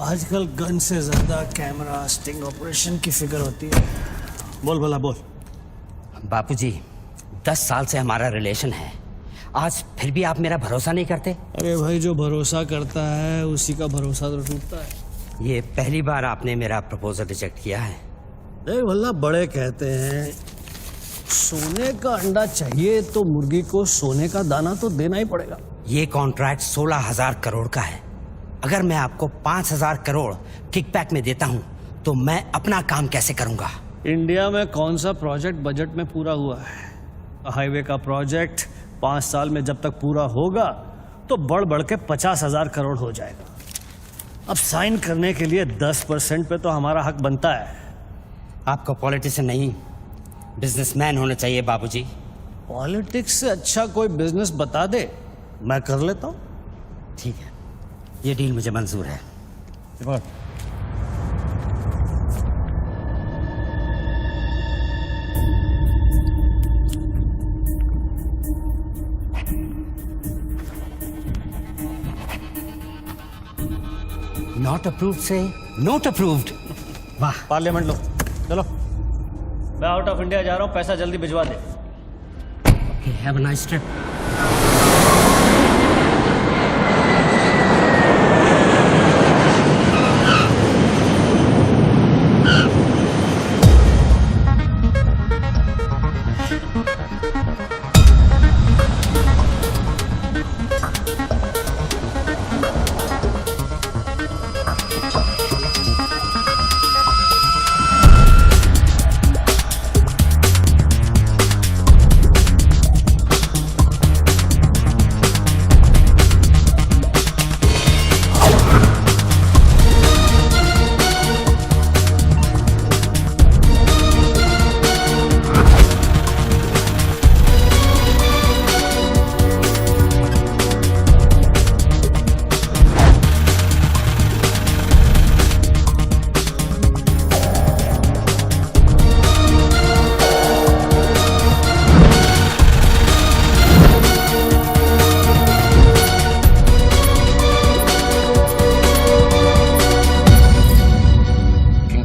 आजकल गन से ज्यादा कैमरा स्टिंग ऑपरेशन की फिक्र होती है। बोल भला बोल। बापूजी, 10 साल से हमारा रिलेशन है, आज फिर भी आप मेरा भरोसा नहीं करते? अरे भाई, जो भरोसा करता है उसी का भरोसा तो टूटता है। ये पहली बार आपने मेरा प्रपोजल रिजेक्ट किया है। देख भला, बड़े कहते हैं सोने का अंडा चाहिए तो मुर्गी को सोने का दाना तो देना ही पड़ेगा। ये कॉन्ट्रैक्ट 16,000 करोड़ का है। अगर मैं आपको 5,000 करोड़ किकबैक में देता हूं तो मैं अपना काम कैसे करूंगा? इंडिया में कौन सा प्रोजेक्ट बजट में पूरा हुआ है? हाईवे का प्रोजेक्ट 5 साल में जब तक पूरा होगा तो बढ़ बढ़ के 50,000 करोड़ हो जाएगा। अब साइन करने के लिए 10% पे तो हमारा हक बनता है। आपको पॉलिटिशियन नहीं, बिजनेसमैन होना चाहिए बाबूजी। पॉलिटिक्स से अच्छा कोई बिजनेस बता दे, मैं कर लेता हूँ। ठीक है, ये डील मुझे मंजूर है। नॉट अप्रूव्ड से नॉट अप्रूव्ड। वाह। पार्लियामेंट लो, चलो। मैं आउट ऑफ इंडिया जा रहा हूँ, पैसा जल्दी भिजवा दे। Have a nice trip.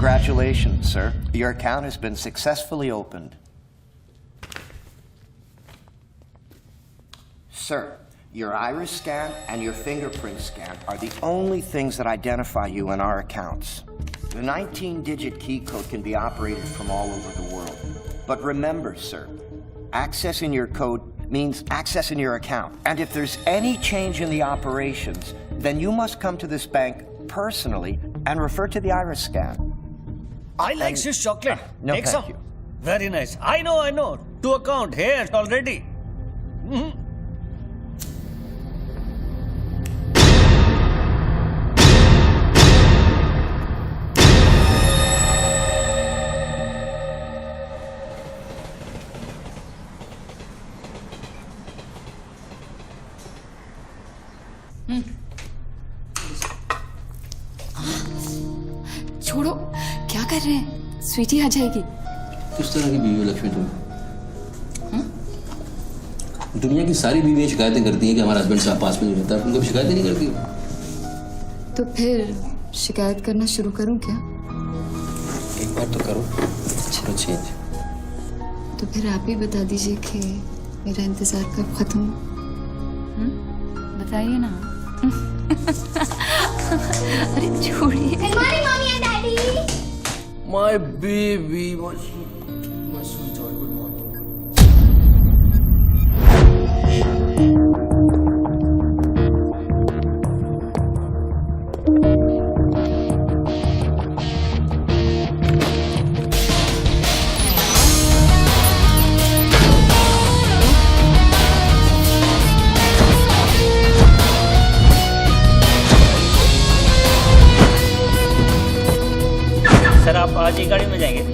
Congratulations, sir. Your account has been successfully opened. Sir, your iris scan and your fingerprint scan are the only things that identify you in our accounts. The 19-digit key code can be operated from all over the world. But remember, sir, accessing your code means accessing your account. And if there's any change in the operations, then you must come to this bank personally and refer to the iris scan. I like Swiss chocolate. No, Take thank some. you. Very nice. I know. To account here already. छोड़ो, क्या कर रहे हैं? स्वीटी आ जाएगी। किस तरह की बीवी हो लक्ष्मी तुम? दुनिया की सारी बीवियां शिकायतें करती हैं कि हमारा हस्बैंड साहब पास में नहीं रहता, तुम कभी शिकायतें नहीं करती हो? तो फिर शिकायत करना शुरू करूं क्या? एक बार तो करो, थोड़ा चेंज। तो फिर आप ही बता दीजिए कि मेरा इंतजार कब खत्म हो? बताइए ना। अरे छोड़िए। Morning, mommy and daddy. My baby, my sweet joy, good morning. Sir आप आज ही गाड़ी में जाएंगे?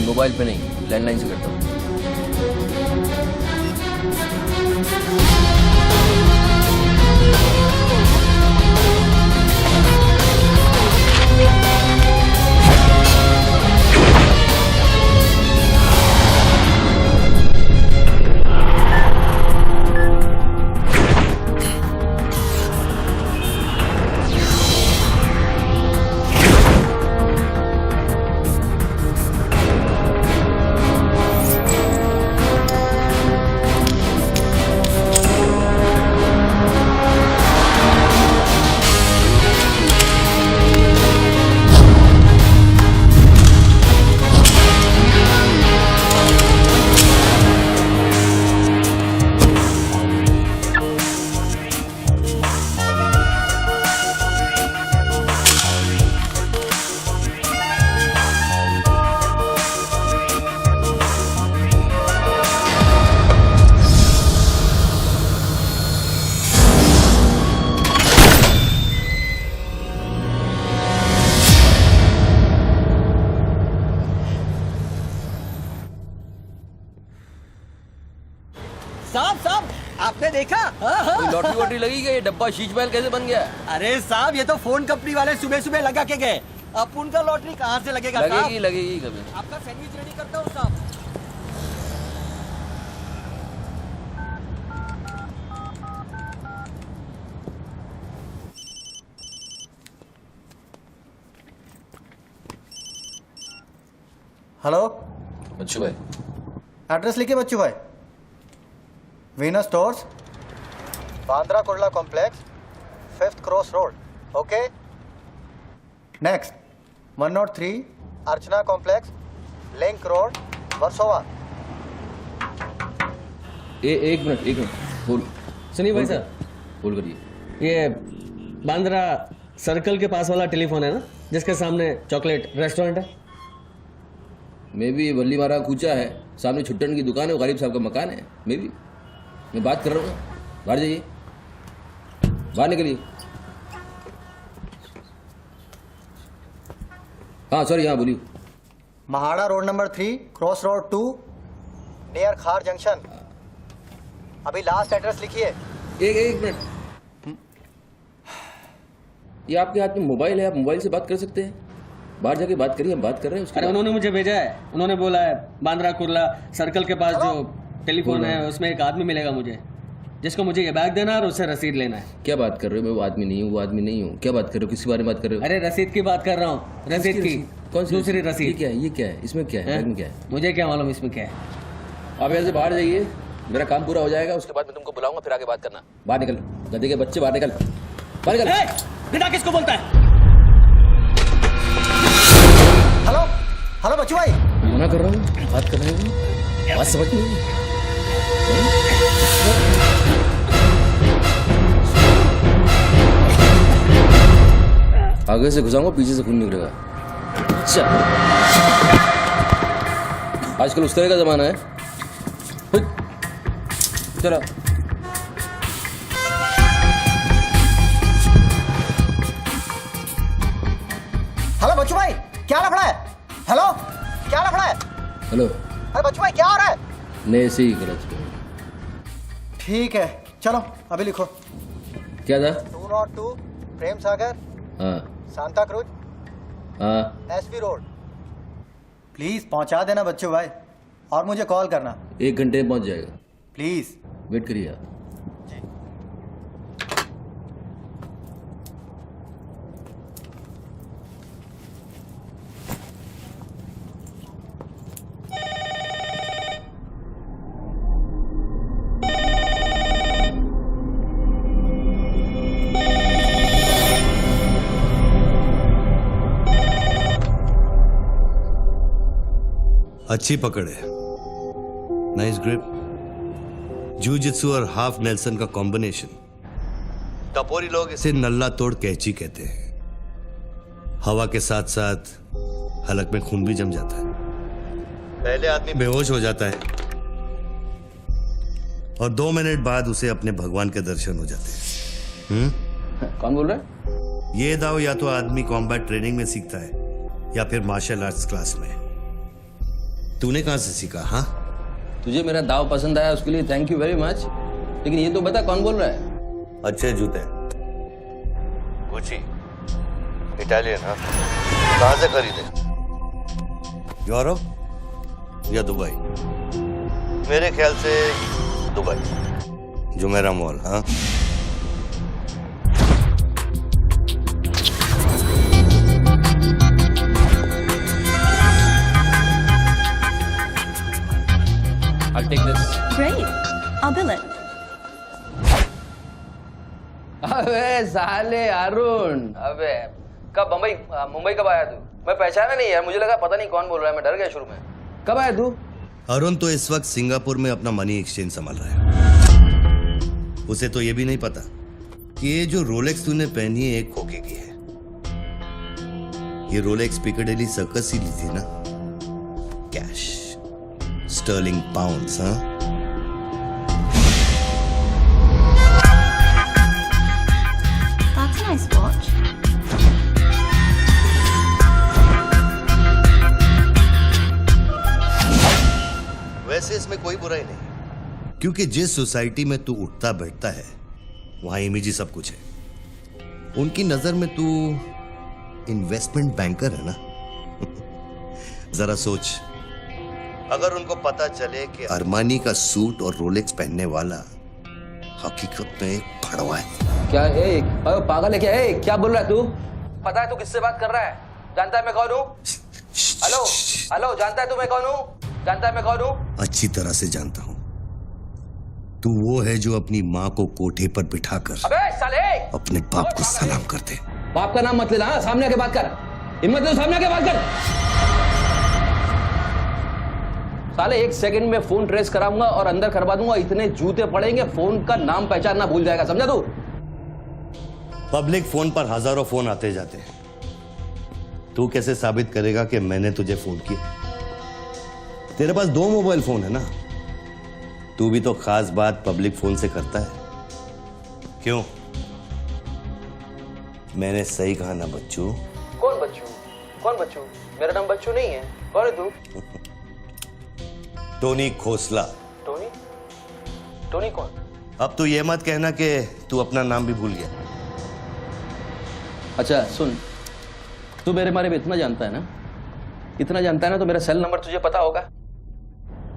मोबाइल पे नहीं, लैंडलाइन से करता हूँ। साहब आपने देखा? कोई लॉटरी वॉटरी लगी क्या? ये डब्बा शीश महल कैसे बन गया? अरे साहब ये तो फोन कंपनी वाले सुबह सुबह लगा के गए। अब उनका लॉटरी कहाँ से लगेगा? लगेगी कभी। आपका सैंडविच रेडी करता हूँ साहब। हेलो बच्चू भाई, एड्रेस लिखिए बच्चू भाई। Venus stores, Bandra Kurla complex, 5th cross road. Okay next 103 अर्चना कॉम्प्लेक्स, लिंक रोड, वर्सोवा। एक मिनट बोल। सुनिए भाई साहब, बोल करिए। ये बांद्रा सर्कल के पास वाला टेलीफोन है ना, जिसके सामने चॉकलेट रेस्टोरेंट है? मे भी बल्ली मारा कूचा है, सामने छुट्टन की दुकान है, गरीब साहब का मकान है। मे भी मैं बात कर रहा हूँ, बाहर जाइए, बाहर निकलिए। हाँ सॉरी, हाँ बोलिए। MHADA road number 3 cross road 2 near खार जंक्शन। अभी लास्ट एड्रेस लिखिए। एक मिनट, ये आपके हाथ में मोबाइल है, आप मोबाइल से बात कर सकते हैं। बाहर जाके बात करिए, हम बात कर रहे हैं। अरे उन्होंने मुझे भेजा है, उन्होंने बोला है बांद्रा कुर्ला सर्कल के पास जो टेलीफोन है उसमें एक आदमी मिलेगा मुझे, जिसको मुझे ये बैग देना है और उससे रसीद लेना है। क्या बात कर रहे हो? मैं वो आदमी नहीं हूँ, क्या बात कर रहे हो? किसी बारे में बात कर रहे हो? अरे रसीद की बात कर रहा हूँ, रसीद की। कौन सी दूसरी ये रसीद। क्या है? ये क्या है? इसमें क्या है? बैग में क्या है? मुझे क्या मालूम इसमें क्या है। आप यहाँ से बाहर जाइए, मेरा काम पूरा हो जाएगा, उसके बाद मैं तुमको बुलाऊंगा, फिर आगे बात करना। बाहर निकल, गधे के बच्चे, बाहर निकल, बाहर निकल। गधा किसको बोलता है? हेलो हेलो बच्चू भाई। मना कर रहा हूँ, बात कर रहे हो, बात समझ नहीं। आगे से घुसाऊंगा, पीछे से खून निकलेगा। चल, आजकल उस तरह का जमाना है। चलो, हेलो बच्चू भाई, क्या लफड़ा है? हेलो, क्या लफड़ा है? हेलो, अरे बच्चू भाई क्या हो रहा है? ने से ही गलत। ठीक है, चलो अभी लिखो। क्या था? 202 प्रेम सागर, हाँ सांता क्रूज, हाँ, एसबी रोड। प्लीज पहुंचा देना बच्चू भाई, और मुझे कॉल करना 1 घंटे में पहुंच जाएगा। प्लीज। वेट करिए आप। अच्छी पकड़ है, नाइस ग्रिप। जूजित्सु और हाफ नेल्सन का कॉम्बिनेशन। टपोरी लोग इसे नल्ला तोड़ कैची कहते हैं। हवा के साथ साथ हलक में खून भी जम जाता है। पहले आदमी बेहोश हो जाता है और 2 मिनट बाद उसे अपने भगवान के दर्शन हो जाते हैं। कौन बोल रहा है? ये दाव या तो आदमी कॉम्बैट ट्रेनिंग में सीखता है या फिर मार्शल आर्ट्स क्लास में। तूने कहां से सीखा? हाँ, तुझे मेरा दाव पसंद आया, उसके लिए थैंक यू वेरी मच। लेकिन ये तो बता, कौन बोल रहा है? अच्छे जूते, गुची, इटालियन। हाँ, कहां से खरीदे? यूरोप या दुबई? मेरे ख्याल से दुबई, जुमेरा मॉल। हाँ, I'll take this. Great. I'll bill it. अबे साले अरुण, अबे कब मुंबई कब आया तू? मैं पहचाना नहीं यार, मुझे लगा पता नहीं कौन बोल रहा है, मैं डर गया शुरू में। कब आया तू? अरुण तो इस वक्त सिंगापुर में अपना मनी एक्सचेंज संभाल रहा है। उसे तो ये भी नहीं पता कि ये जो रोलेक्स तूने पहनी है एक खोखे की है। ये रोलेक्स पिकाडेली सर्कस ही ली थी ना? Cash, sterling pounds. हाँ, That's a nice watch. वैसे इसमें कोई बुराई नहीं, क्योंकि जिस सोसाइटी में तू उठता बैठता है वहां इमेज ही सब कुछ है। उनकी नजर में तू इन्वेस्टमेंट बैंकर है ना। जरा सोच, अगर उनको पता चले कि अरमानी का सूट और रोलेक्स पहनने वाला हकीकत में एक भड़वा है। क्या है? पागल है क्या? क्या बोल रहा है तू? पता है तू किससे बात कर रहा है? जानता है मैं कौन हूँ? हेलो हेलो, जानता है तू मैं कौन हूँ? जानता है मैं कौन हूँ? अच्छी तरह से जानता हूं। तू वो है जो अपनी माँ को कोठे पर बिठाकर अबे साले, अपने बाप को सलाम करते। बाप का नाम मत लेना, हाँ? सामने आके बात कर, हिम्मत है तो सामने आके बात कर। साले 1 सेकंड में फोन ट्रेस कराऊंगा और अंदर करवा दूंगा, इतने जूते पड़ेंगे, फोन का नाम पहचानना भूल जाएगा, समझा तू? पब्लिक फोन पर हजारों फोन आते जाते हैं। तू कैसे साबित करेगा कि मैंने तुझे फोन किया? तेरे पास 2 मोबाइल फोन है ना? तू भी तो खास बात पब्लिक फोन से करता है। क्यों? मैंने सही कहा ना बच्चू? कौन बच्चू? कौन बच्चू? मेरा नाम बच्चू नहीं है। कौन है तू? टोनी खोसला। टोनी? टोनी कौन? अब तू ये मत कहना कि तू अपना नाम भी भूल गया। अच्छा सुन, तू मेरे बारे में इतना जानता है ना, इतना जानता है ना, तो मेरा सेल नंबर तुझे पता होगा।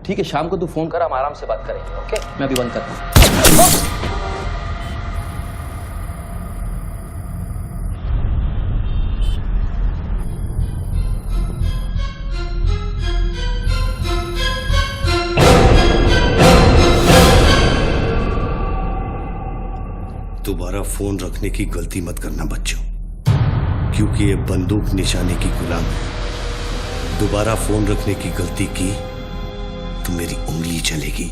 ठीक है, शाम को तू फोन कर, हम आराम से बात करेंगे। ओके, मैं अभी बंद करता हूँ। दोबारा फोन रखने की गलती मत करना बच्चों, क्योंकि ये बंदूक निशाने की गुलाम है। दोबारा फोन रखने की गलती की तो मेरी उंगली चलेगी,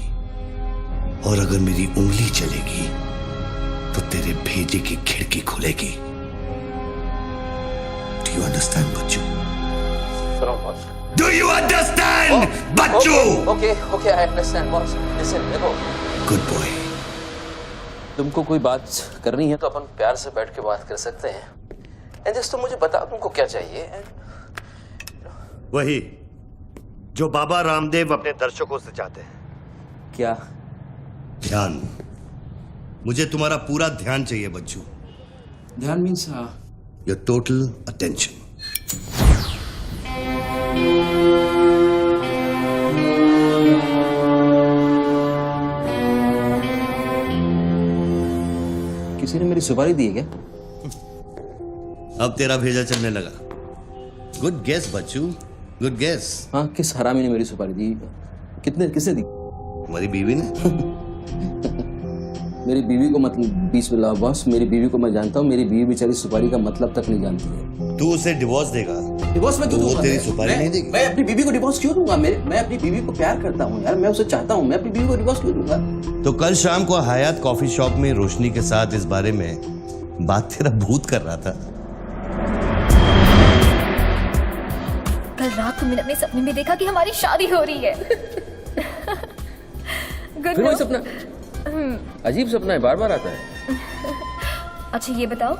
और अगर मेरी उंगली चलेगी तो तेरे भेजे की खिड़की खुलेगी। डू यू अंडरस्टैंड बच्चों? डू यू अंडरस्टैंड बच्चों? Okay okay I understand boss. Listen देखो, गुड बॉय। तुमको कोई बात करनी है तो अपन प्यार से बैठ के बात कर सकते हैं। एंड जस्ट तुम मुझे बताओ तुमको क्या चाहिए। वही जो बाबा रामदेव अपने दर्शकों से चाहते हैं। क्या? ध्यान। मुझे तुम्हारा पूरा ध्यान चाहिए बच्चों। ध्यान मीन्स योर टोटल अटेंशन। किसी ने मेरी सुपारी दी है क्या? अब तेरा भेजा चलने लगा। गुड गेस बच्चू, गुड गेस। हाँ, किस हरामी ने मेरी सुपारी दी? किसने दी? तुम्हारी बीवी ने। मेरी बीवी को मतलब 20 बॉस, मेरी बीवी को मैं जानता हूँ। मेरी बीवी बेचारी सुपारी का मतलब तक नहीं जानती है। तू उसे डिवोर्स देगा? डिवोर्स मैं क्यों दूंगा? वो तेरी सुपारी नहीं देगी? मैं अपनी बीवी को डिवोर्स क्यों दूंगा? मैं अपनी बीवी को प्यार करता हूँ यार, मैं उसे चाहता हूँ। मैं अपनी बीवी को डिवोर्स क्यों दूंगा? तो कल शाम को हयात कॉफी शॉप में रोशनी के साथ इस बारे में बात तेरा भूत कर रहा था। कल रात को मैंने अपने सपने में देखा कि हमारी शादी हो रही है। फिर वही सपना? अजीब सपना है, बार बार आता है। अच्छा ये बताओ,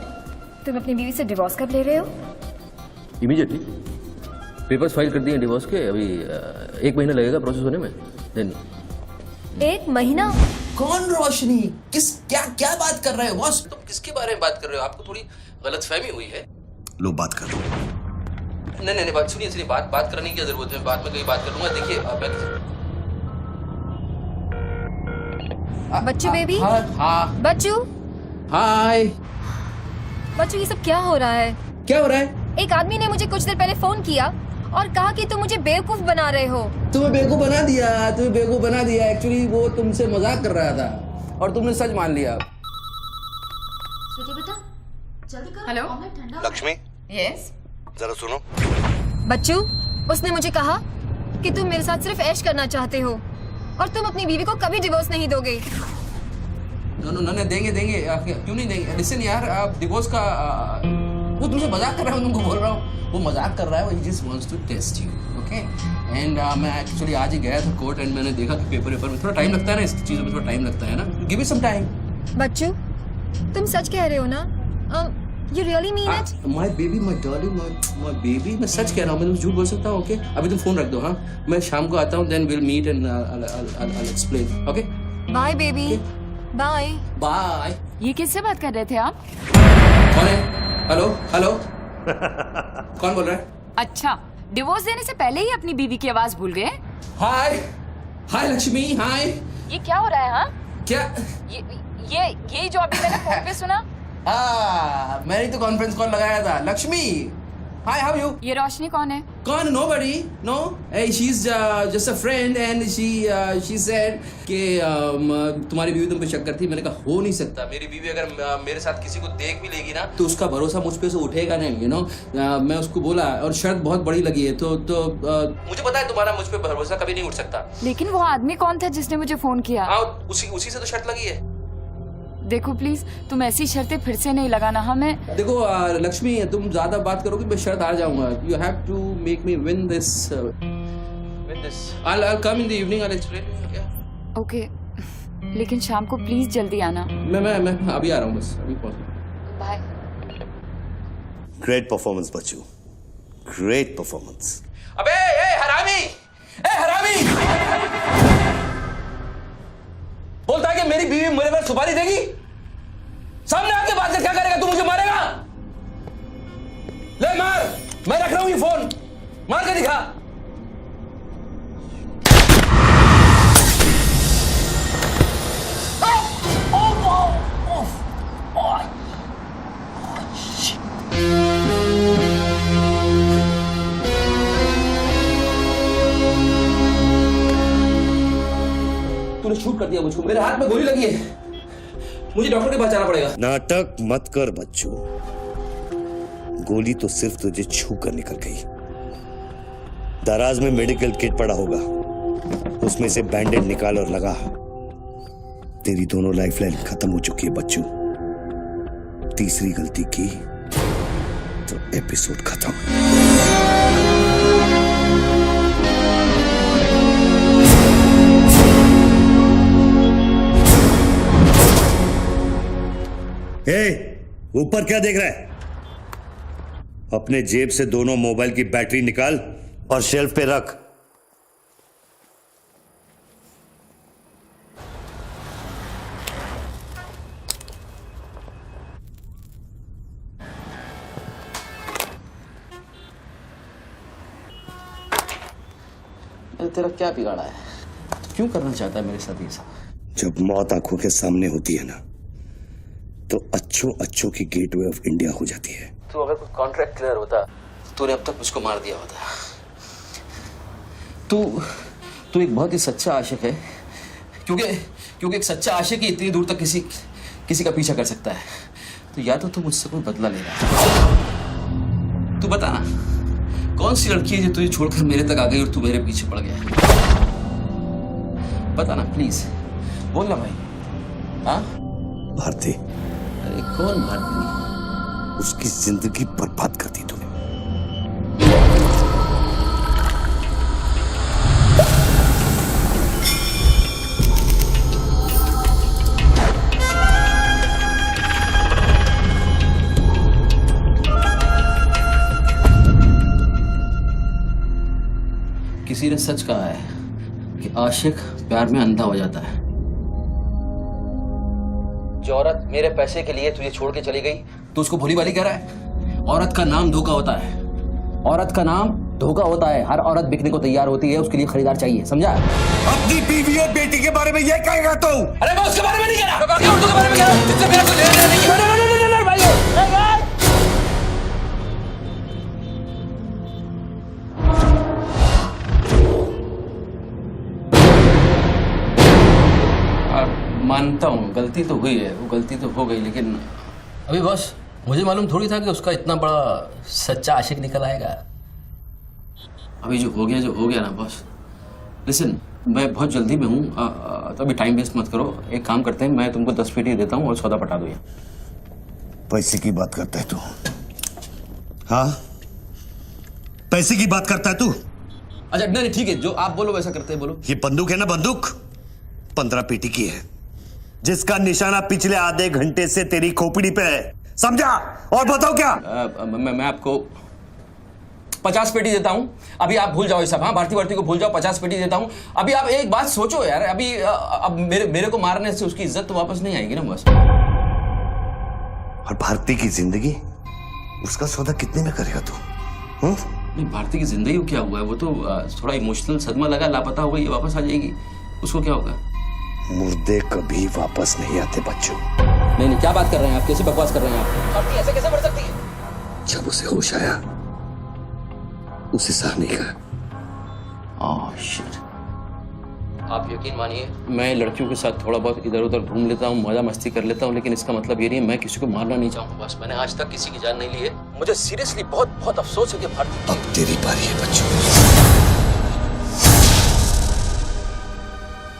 तुम अपनी बीवी से डिवोर्स कब ले रहे हो? इमीडिएटली। पेपर्स फाइल कर दिए डिवोर्स के। अभी 1 महीना लगेगा प्रोसेस होने में। देन 1 महीना? कौन रोशनी? क्या बात कर रहे हो बॉस? तुम किसके बारे में बात कर रहे हो? आपको थोड़ी गलतफहमी हुई है। लो बात कर। नहीं बात सुनिए, बात करने की क्या जरूरत है? बाद में कहीं बात कर लूंगा। देखिए बच्चू बेबी। हाँ बच्चू। हाय। बच्चू ये सब क्या हो रहा है? क्या हो रहा है? एक आदमी ने मुझे कुछ देर पहले फोन किया और कहा कि तुम मुझे बेवकूफ बना रहे हो। तुम्हें बेवकूफ बना दिया। एक्चुअली वो तुमसे मजाक कर रहा था और तुमने सच मान लिया। बेटा जल्दी करो। हेलो लक्ष्मी, यस जरा सुनो। बच्चू, उसने मुझे कहा कि तुम मेरे साथ सिर्फ ऐश करना चाहते हो और तुम अपनी बीवी को कभी डिवोर्स नहीं दोगे। नहीं देंगे। क्यों नहीं देंगे? लिसन यार, आप डिवोर्स का वो तुमसे मजाक कर रहा हूँ, तुमको बोल रहा हूँ। वो मजाक कर रहा है, वो just wants to test you, okay? And मैं एक्चुअली आज ही गया था कोर्ट एंड मैंने देखा कि पेपर में थोड़ा टाइम लगता है ना, इस चीज़ों में थोड़ा टाइम लगता है ना। Give it some time. बच्चू, तुम सच कह रहे हो ना? You really mean it? My baby, my darling, my baby, मैं सच कह रहा हूँ। मैं तुम झूठ बोल सकता हूँ, ओके? अभी तुम फोन रख दो, हाँ? मैं शाम को आता हूँ, then we'll meet and I'll explain, okay? Bye baby. Bye. Bye. ये किससे बात कर रहे थे आप? कौन है? हेलो कौन बोल रहा है? अच्छा, डिवोर्स देने से पहले ही अपनी बीवी की आवाज भूल गए? हाय लक्ष्मी, हाय। ये क्या हो रहा है? हाँ, क्या? ये जो अभी मैंने फोन पे सुना। मैंने तो कॉन्फ्रेंस कॉल लगाया था। Lakshmi, hi, how you? ये रोशनी कौन है? कौन? Nobody, no. She is just a friend and she said कि तुम्हारी बीवी तुम पे शक करती। मैंने कहा हो नहीं सकता। मेरी बीवी अगर मेरे साथ किसी को देख भी लेगी ना तो उसका भरोसा मुझ पे से उठेगा नहीं, यू नो। मैं उसको बोला और शर्त बहुत बड़ी लगी है, तो मुझे पता है तुम्हारा मुझ पे भरोसा कभी नहीं उठ सकता। लेकिन वो आदमी कौन था जिसने मुझे फोन किया? हाँ, उसी से तो शर्त लगी है। देखो प्लीज, तुम ऐसी शर्तें फिर से नहीं लगाना। हमें देखो लक्ष्मी, तुम ज्यादा बात करोगे मैं शर्त हार जाऊंगा। You have to make me win this. I'll come in the evening, I'll explain. Yeah. Okay, लेकिन शाम को प्लीज जल्दी आना। मैं अभी आ रहा हूँ, बस अभी पहुंच। बाय। ग्रेट परफॉर्मेंस बच्चू, ग्रेट परफॉर्मेंस। अबे ए हरामी, बोलता है कि मेरी बीवी मेरे पर सुपारी देगी। सामने आके बात कर, क्या करेगा तू? मुझे मारेगा? ले मार, मैं रख रहा हूं ये फोन, मार के दिखा। तूने शूट कर दिया मुझको, मेरे हाथ में गोली लगी है। मुझे डॉक्टर के पास जाना पड़ेगा। नाटक मत कर बच्चू, गोली तो सिर्फ तुझे छू कर निकल गई। दराज में मेडिकल किट पड़ा होगा, उसमें से बैंडेड निकाल और लगा। तेरी दोनों लाइफलाइन खत्म हो चुकी है बच्चू। तीसरी गलती की तो एपिसोड खत्म। ऊपर क्या देख रहा है? अपने जेब से दोनों मोबाइल की बैटरी निकाल और शेल्फ पे रख। तेरा क्या बिगाड़ा है? क्यों करना चाहता है मेरे साथ ये सब? जब मौत आंखों के सामने होती है ना, तो अच्छों की गेटवे ऑफ इंडिया हो जाती है। तो अगर कोई कॉन्ट्रैक्ट क्लियर होता तो तूने अब तक मुझको मार दिया होता। तू एक बहुत ही सच्चा आशिक है, क्योंकि एक सच्चा आशिक ही इतनी दूर तक किसी का पीछा कर सकता है। तो या तो तू मुझसे कोई बदला ले रहा है। तू बता ना, कौन सी लड़की है जो तुझे छोड़कर मेरे तक आ गई और तू मेरे पीछे पड़ गया? बता ना प्लीज, बोल ना भाई। हाँ भारती। अरे कौन भारती? उसकी जिंदगी बर्बाद कर दी तूने। किसी ने सच कहा है कि आशिक प्यार में अंधा हो जाता है। जो औरत मेरे पैसे के लिए तुझे छोड़ के चली गई, तो उसको भोली भाली कह रहा है? औरत का नाम धोखा होता है। औरत का नाम धोखा होता है। हर औरत बिकने को तैयार होती है, उसके लिए खरीदार चाहिए, समझा? अपनी बीवी और बेटी के बारे में ये कहेगा तू? अरे मैं उसके बारे में नहीं कह रहा, मैं उर्दू के बारे में कह रहा हूं, जिससे मेरा कोई लेना देना नहीं है। मानता हूँ गलती तो हुई है, वो गलती तो हो गई, लेकिन अभी बॉस मुझे मालूम थोड़ी था कि उसका इतना बड़ा सच्चा आशिक निकल आएगा। अभी जो हो गया ना बॉस। लिसन, मैं बहुत जल्दी में हूँ, तो अभी टाइम वेस्ट मत करो। एक काम करते हैं, मैं तुमको 10 पेटी देता हूँ और सौदा पटा दो। पैसे की बात करता है तू? हाँ, पैसे की बात करता है तू? अच्छा नहीं ठीक है, जो आप बोलो वैसा करते हैं, बोलो। ये बंदूक है ना, बंदूक 15 पेटी की है, जिसका निशाना पिछले आधे घंटे से तेरी खोपड़ी पे है, समझा? और बताओ क्या? मैं आपको 50 पेटी देता हूं। अभी आप भूल जाओ सब। हाँ, भारती को भूल जाओ, 50 पेटी देता हूं। अभी आप एक बात सोचो यार, अभी अब मेरे को मारने से उसकी इज्जत तो वापस नहीं आएगी ना बस। और भारती की जिंदगी, उसका सौदा कितने में करेगा तू? नहीं, भारती की जिंदगी को क्या हुआ है? वो तो थोड़ा इमोशनल सदमा लगा, लापता हो गई, वापस आ जाएगी। उसको क्या होगा? मुर्दे कभी वापस नहीं आते बच्चों। नहीं, क्या बात कर रहे हैं आप? कैसे बकवास कर रहे हैं आप? भारती ऐसे कैसे मर सकती है? जब उसे होश आया, उसे सह नहीं कहा। आप यकीन मानिए, मैं लड़कियों के साथ थोड़ा बहुत इधर उधर घूम लेता हूँ, मजा मस्ती कर लेता हूँ, लेकिन इसका मतलब ये नहीं है मैं किसी को मारना नहीं चाहूँगा। बस मैंने आज तक किसी की जान नहीं ली है। मुझे सीरियसली बहुत अफसोस है कि भारती। अब तेरी बारी है बच्चों।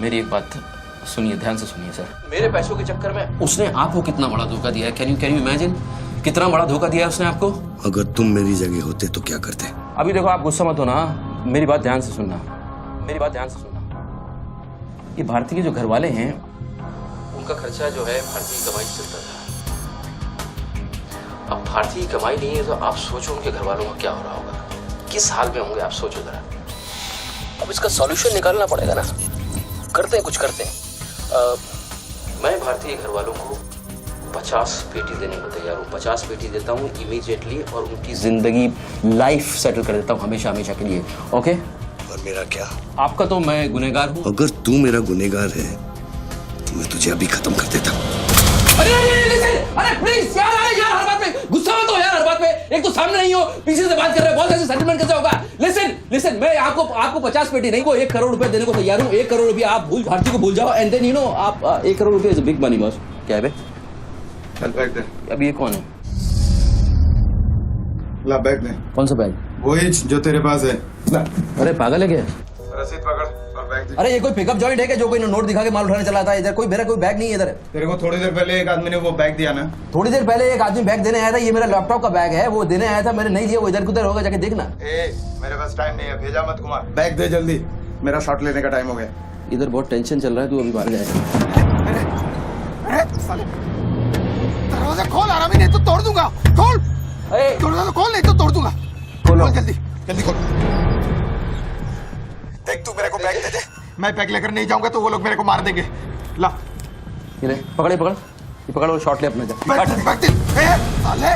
मेरी एक बात सुनिए, ध्यान से सुनिए सर। मेरे पैसों के चक्कर में उसने आपको कितना बड़ा धोखा दिया है? कैन यू इमेजिन कितना बड़ा धोखा दिया है उसने आपको? अगर तुम मेरी जगह होते तो क्या करते? अभी देखो, आप गुस्सा मत हो ना, मेरी बात ध्यान से सुनना, मेरी बात ध्यान से सुनना। ये भारती के जो घर वाले हैं, उनका खर्चा जो है भारती की कमाई से चलता था। अब भारती की कमाई नहीं है, तो आप सोचो उनके घर वालों का क्या हो रहा होगा, किस हाल में होंगे, आप सोचो जरा। अब इसका सॉल्यूशन निकालना पड़ेगा ना। करते हैं, कुछ करते हैं। मैं भारतीय घर वालों को 50 पेटी देने को तैयार हूँ। 50 पेटी देता हूँ इमीडिएटली, और उनकी जिंदगी लाइफ सेटल कर देता हूँ हमेशा के लिए। ओके? और मेरा क्या? आपका तो मैं गुनहगार हूँ। अगर तू मेरा गुनहगार है तो मैं तुझे अभी खत्म कर देता हूँ। अरे प्लीज यार, हर बात में गुस्सा मत हो यार, हर बात में। एक तो सामने नहीं हो, पीछे से बात कर रहे हो, बहुत ऐसे सेटलमेंट कैसे होगा? लिसन लिसन, मैं आपको 50 पेटी नहीं, को 1 करोड़ रुपए देने को तैयार हूँ। 1 करोड़ रुपया आप भारती को भूल जाओ, एंड देन आप 1 करोड़ रुपया इज बिग मनी बॉस। क्या है बे? चल बैग दे। अब ये कौन है? ला बैग दे। कौन सा बैग? वही जो तेरे पास है। अरे पागल है क्या? रसीद पकड़ और बैग दे। अरे ये कोई पिकअप जॉइंट है क्या जो कोई नोट दिखा के माल उठाने चला था? इधर कोई मेरा कोई बैग नहीं है इधर। तेरे को थोड़ी देर पहले एक आदमी ने वो बैग दिया ना। थोड़ी देर पहले एक आदमी बैग देने आया था, ये मेरा लैपटॉप का बैग है, वो देने आया था, मैंने नहीं दिया, वो इधर उधर होगा, जाके देखना। मेरे पास टाइम नहीं है, भेजा मत कुमार। बैग दे जल्दी, मेरा शॉट लेने का टाइम हो गया। इधर बहुत टेंशन चल रहा है, तू अभी बाहर जाएगा। दरवाजा खोल आरामी, नहीं तो तोड़ दूंगा। खोल दरवाजा, खोल नहीं तो तोड़ दूंगा। खोल जल्दी जल्दी खोल। देख तू मेरे को बैग दे दे, मैं बैग लेकर नहीं जाऊंगा तो वो लोग मेरे को मार देंगे। ला ये ले, पकड़ ये पकड़ और शॉट ले अपना। बैग दे। साले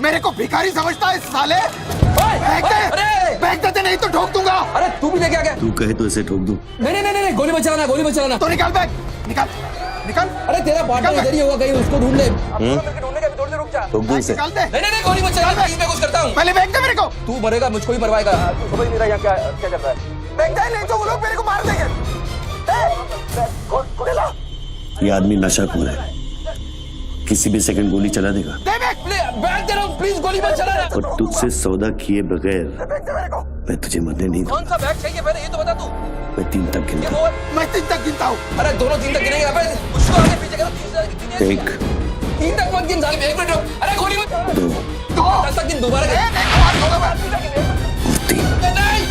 मेरे को भिखारी समझता है साले। बैग दे नहीं तो ठोक दूंगा। अरे तू भी लेके आ गया? तू कहे तो इसे ठोक दूं। नहीं, गोली बचाना। तो निकाल बैग, निकाल। अरे तेरा पार्टनर इधर ही होगा कहीं, उसको ढूंढ ले। ढूंढने का भी थोड़ी देर रुक जा। ठोक दूं इसे। निकाल दे। नहीं, गोली बचाना, मैं कुछ करता हूँ। पहले बैग दे मेरे को। तू मरेगा, मुझको ही मरवाएगा। तू समझ नहीं रहा यहाँ क्या चल रहा है। बैग दे नहीं तो वो लोग मेरे को मार देंगे। ये आदमी नशाखोर है, किसी भी सेकंड गोली चला देगा। दे बैग दे रहा हूँ, प्लीज गोली मत चलाना। और तुझसे सौदा किए बगैर मैं तुझे मरने नहीं दूंगा। कौन सा बैग चाहिए पहले ये तो बता तू। मैं 3 तक गिनता हूँ। मैं 3 तक गिनता हूँ। अरे दोनों 3 तक गिनेंगे, उसको आगे पीछे करो। 1 3 तक मत गिन साले, 1 मिनट रुक। अरे गोली मत। 2 10 तक गिन दोबारा गिन। 3 नहीं।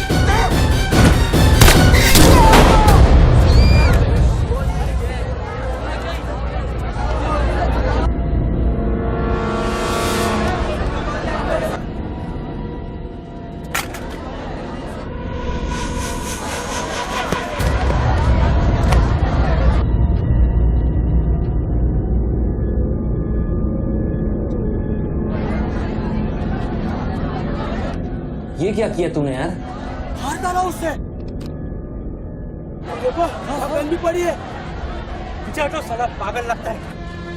ये क्या किया तूने यार? मार डाला उससे। देखो गन भी पड़ी है। पीछे हटो, साला पागल लगता है।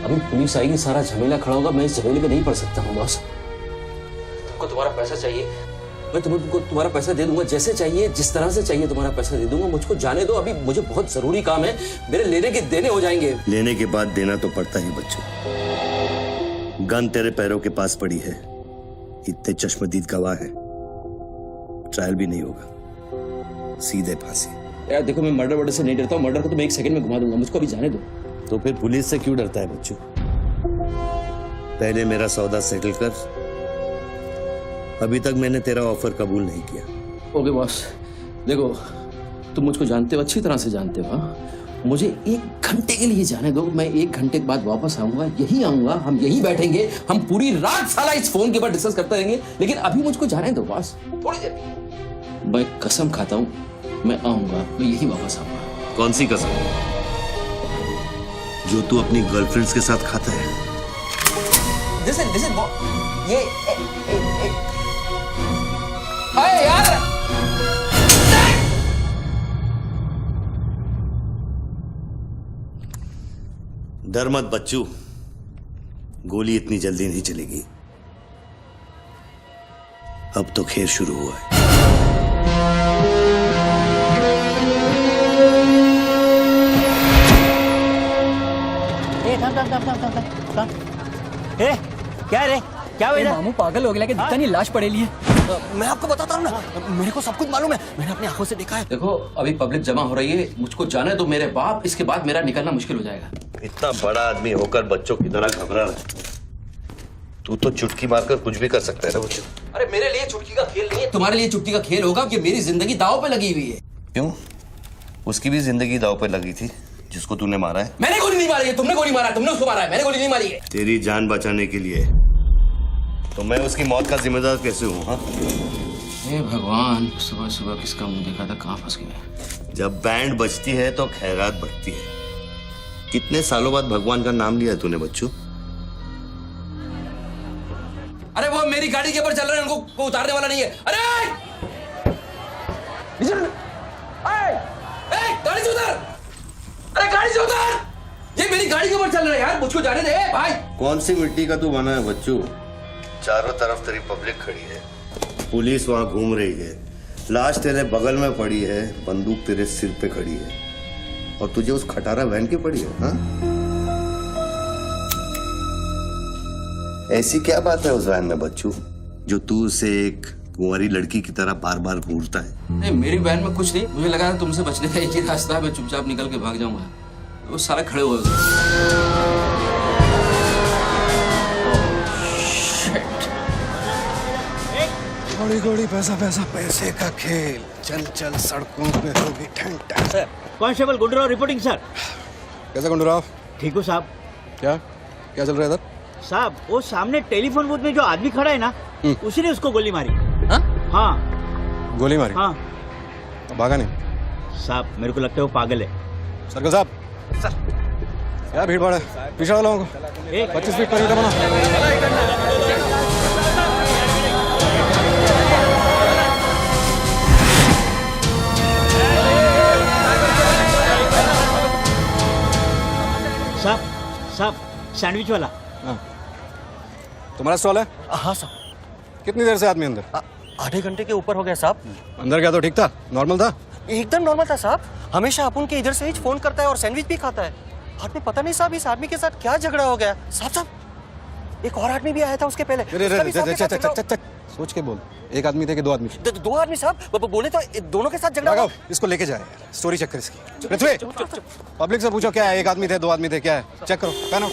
अभी पुलिस आएगी, सारा झमेला खड़ा होगा, मैं इस झमेले में नहीं पड़ सकता हूँ बॉस। तुमको तुम्हारा पैसा चाहिए, मैं तुमको तुम्हारा पैसा दे दूंगा, जैसे चाहिए, जिस तरह से चाहिए तुम्हारा पैसा दे दूंगा। मुझको जाने दो, अभी मुझे बहुत जरूरी काम है, मेरे लेने के देने हो जाएंगे। लेने के बाद देना तो पड़ता ही बच्चों। गन तेरे पैरों के पास पड़ी है, इतने चश्मदीद गवाह है, ट्रायल भी नहीं होगा, सीधे फांसी। यार देखो, मैं मर्डर से नहीं डरता हूँ, मर्डर को तो मैं 1 सेकंड में घुमा दूंगा, मुझको अभी जाने दो। तो फिर पुलिस से क्यों डरता है बच्चों? पहले मेरा सौदा सेटल कर। अभी तक मैंने तेरा ऑफर कबूल नहीं किया। ओके बॉस, देखो तुम मुझको जानते हो, अच्छी तरह से जानते हो। हाँ? मुझे 1 घंटे के लिए जाने दो, मैं 1 घंटे के बाद वापस आऊंगा, यही आऊंगा, हम यही बैठेंगे, हम पूरी रात साला इस फोन के ऊपर डिस्कस करते रहेंगे, लेकिन अभी मुझको जाने दो बॉस, थोड़ी देर। मैं कसम खाता हूँ, मैं आऊंगा, मैं यही वापस आऊंगा। कौन सी कसम? जो तू अपनी गर्लफ्रेंड्स के साथ खाता है। Listen, ये अरे यार, डर मत बच्चू, गोली इतनी जल्दी नहीं चलेगी। अब तो खेल शुरू हुआ है। क्या रे, क्या हुआ? मामू पागल हो गया कि दिखता नहीं, लाश पड़ेली है। मैं आपको बताता हूँ ना, मेरे को सब कुछ मालूम है, मैंने अपनी आंखों से देखा है। देखो अभी पब्लिक जमा हो रही है, मुझको जाने दो मेरे बाप, इसके बाद मेरा निकलना मुश्किल हो जाएगा। इतना बड़ा आदमी होकर बच्चों की तरह घबरा रहा है। तू तो चुटकी मारकर कुछ भी कर सकता है ना बच्चों। अरे मेरे लिए चुटकी का खेल नहीं है, तुम्हारे लिए चुटकी का खेल होगा कि मेरी जिंदगी दांव पे लगी हुई है। क्यों? उसकी भी जिंदगी दांव पे लगी थी जिसको तूने मारा है। मैंने गोली नहीं मारी है, तुमने गोली मारा है, तुमने उसको मारा है, मैंने गोली नहीं मारी है। तेरी जान बचाने के लिए तो मैं उसकी मौत का जिम्मेदार कैसे हूँ? हाँ, हे भगवान, सुबह सुबह किसका मुंह देखा था, कहाँ फंस गए। जब बैंड बजती है तो खैरात बढ़ती है। कितने सालों बाद भगवान का नाम लिया है तूने बच्चू? अरे वो मेरी गाड़ी के ऊपर चल रहे हैं, उनको उतारने वाला नहीं है। अरे गाड़ी से उतर, अरे गाड़ी से उतर, ये मेरी गाड़ी के ऊपर चल रहा है यार, मुझको जाने दे भाई। कौन सी मिट्टी का तू बना है बच्चू? चारों तरफ तेरी पब्लिक खड़ी है, पुलिस वहां घूम रही है, लाश तेरे बगल में पड़ी है, बंदूक तेरे सिर पे खड़ी है, और तुझे उस खटारा वैन की पड़ी है, हाँ? ऐसी क्या बात है उस वैन में बच्चू, जो तू उसे एक कुंवारी लड़की की तरह बार बार घूरता है? नहीं, मेरी वैन में कुछ नहीं, मुझे लगा तुमसे बचने का एक ही रास्ता है, मैं चुपचाप निकल के भाग जाऊंगा। वो सारे खड़े हुए घोड़ी घोड़ी पैसा पैसा पैसे का खेल, चल चल सड़कों पे होगी ठंड ठंड। Sir, constable Gundurao reporting sir. कैसा गुंडूराव? ठीक हो साहब? क्या क्या चल रहा है इधर? साहब, वो सामने टेलीफोन बूथ में जो आदमी खड़ा है ना, उसी ने उसको गोली मारी। हाँ गोली मारी? हाँ। भागा नहीं? साहब, मेरे को लगता है वो पागल है। सर्कल साहब। सर। क्या भीड़ भाड़ है? पीछे वालों को 25 फीट पर बना। साहब, साहब, सैंडविच वाला। तुम्हारा स्टॉल है? हाँ साहब। कितनी देर से आदमी अंदर? आधे घंटे के ऊपर हो गया साहब। अंदर गया तो ठीक था, नॉर्मल था? एकदम नॉर्मल था साहब। हमेशा अपन के इधर से ही फोन करता है और सैंडविच भी खाता है। आदमी पता नहीं साहब, इस आदमी के साथ क्या झगड़ा हो गया। साहब साहब, एक और आदमी भी आया था उसके पहले। सोच के बोल। एक आदमी थे कि दो आदमी? दो आदमी साहब, बोले तो दोनों के साथ झगड़ा हुआ। इसको लेके जाए, स्टोरी चेक कर इसकी। पृथ्वी, पब्लिक से पूछो क्या है, एक आदमी थे, दो आदमी थे, क्या है? चेक करो, पहनो।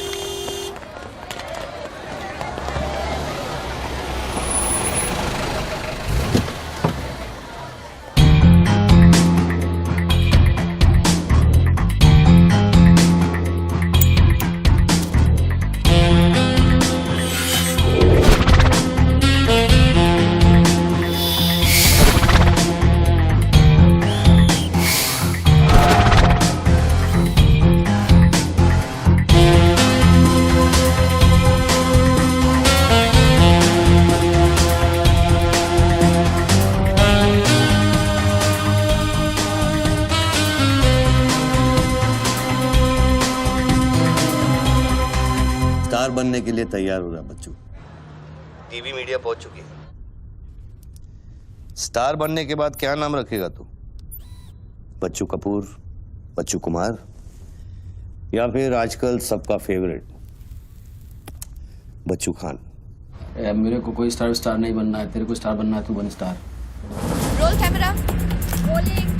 स्टार बनने के लिए तैयार हो रहा बच्चू। टीवी मीडिया पहुंच चुकी है। स्टार बनने के बाद क्या नाम रखेगा तू? बच्चू कपूर, बच्चू कुमार, या फिर आजकल सबका फेवरेट बच्चू खान? मेरे को कोई स्टार नहीं बनना है, तेरे को स्टार बनना है, तू बन स्टार। Roll camera, rolling.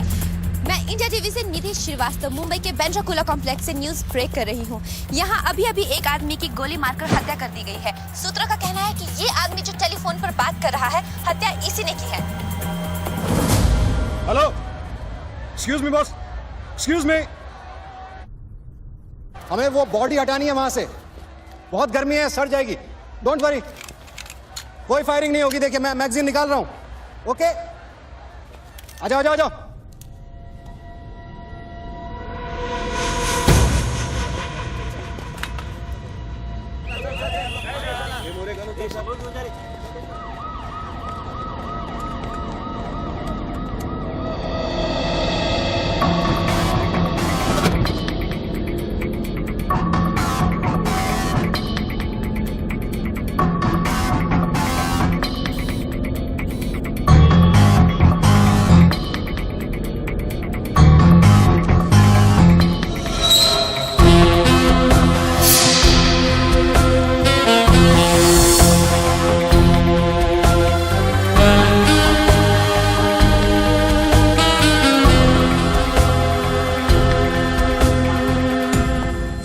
मैं इंडिया टीवी से निधि श्रीवास्तव मुंबई के बैंड्रा कुला कॉम्प्लेक्स से न्यूज ब्रेक कर रही हूँ। यहाँ अभी एक आदमी की गोली मारकर हत्या कर दी गई है। सूत्रों का कहना है कि ये आदमी जो टेलीफोन पर बात कर रहा है, हत्या इसी ने की है। Hello, excuse me boss, excuse me. हमें वो बॉडी हटानी है वहां से, बहुत गर्मी है, सड़ जाएगी। डोंट वरी, कोई फायरिंग नहीं होगी। देखिए मैं मैगजीन निकाल रहा हूं। ओके, आ जाओ आ जाओ आ जाओ।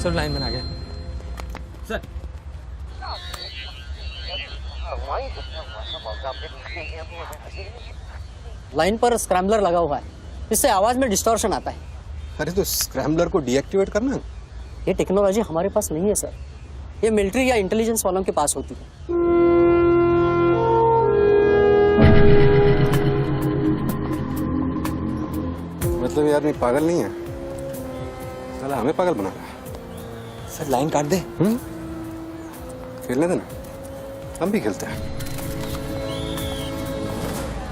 लाइन में आ गया सर। लाइन पर स्क्रैम्बलर लगा हुआ है, इससे आवाज में डिस्टॉर्शन आता है। अरे तो स्क्रैम्बलर को डीएक्टिवेट करना। ये टेक्नोलॉजी हमारे पास नहीं है सर, ये मिलिट्री या इंटेलिजेंस वालों के पास होती है। मतलब ये आदमी पागल नहीं है, साला हमें पागल बना रहा है। सर लाइन काट दे। खेलने देना, हम भी खेलते हैं।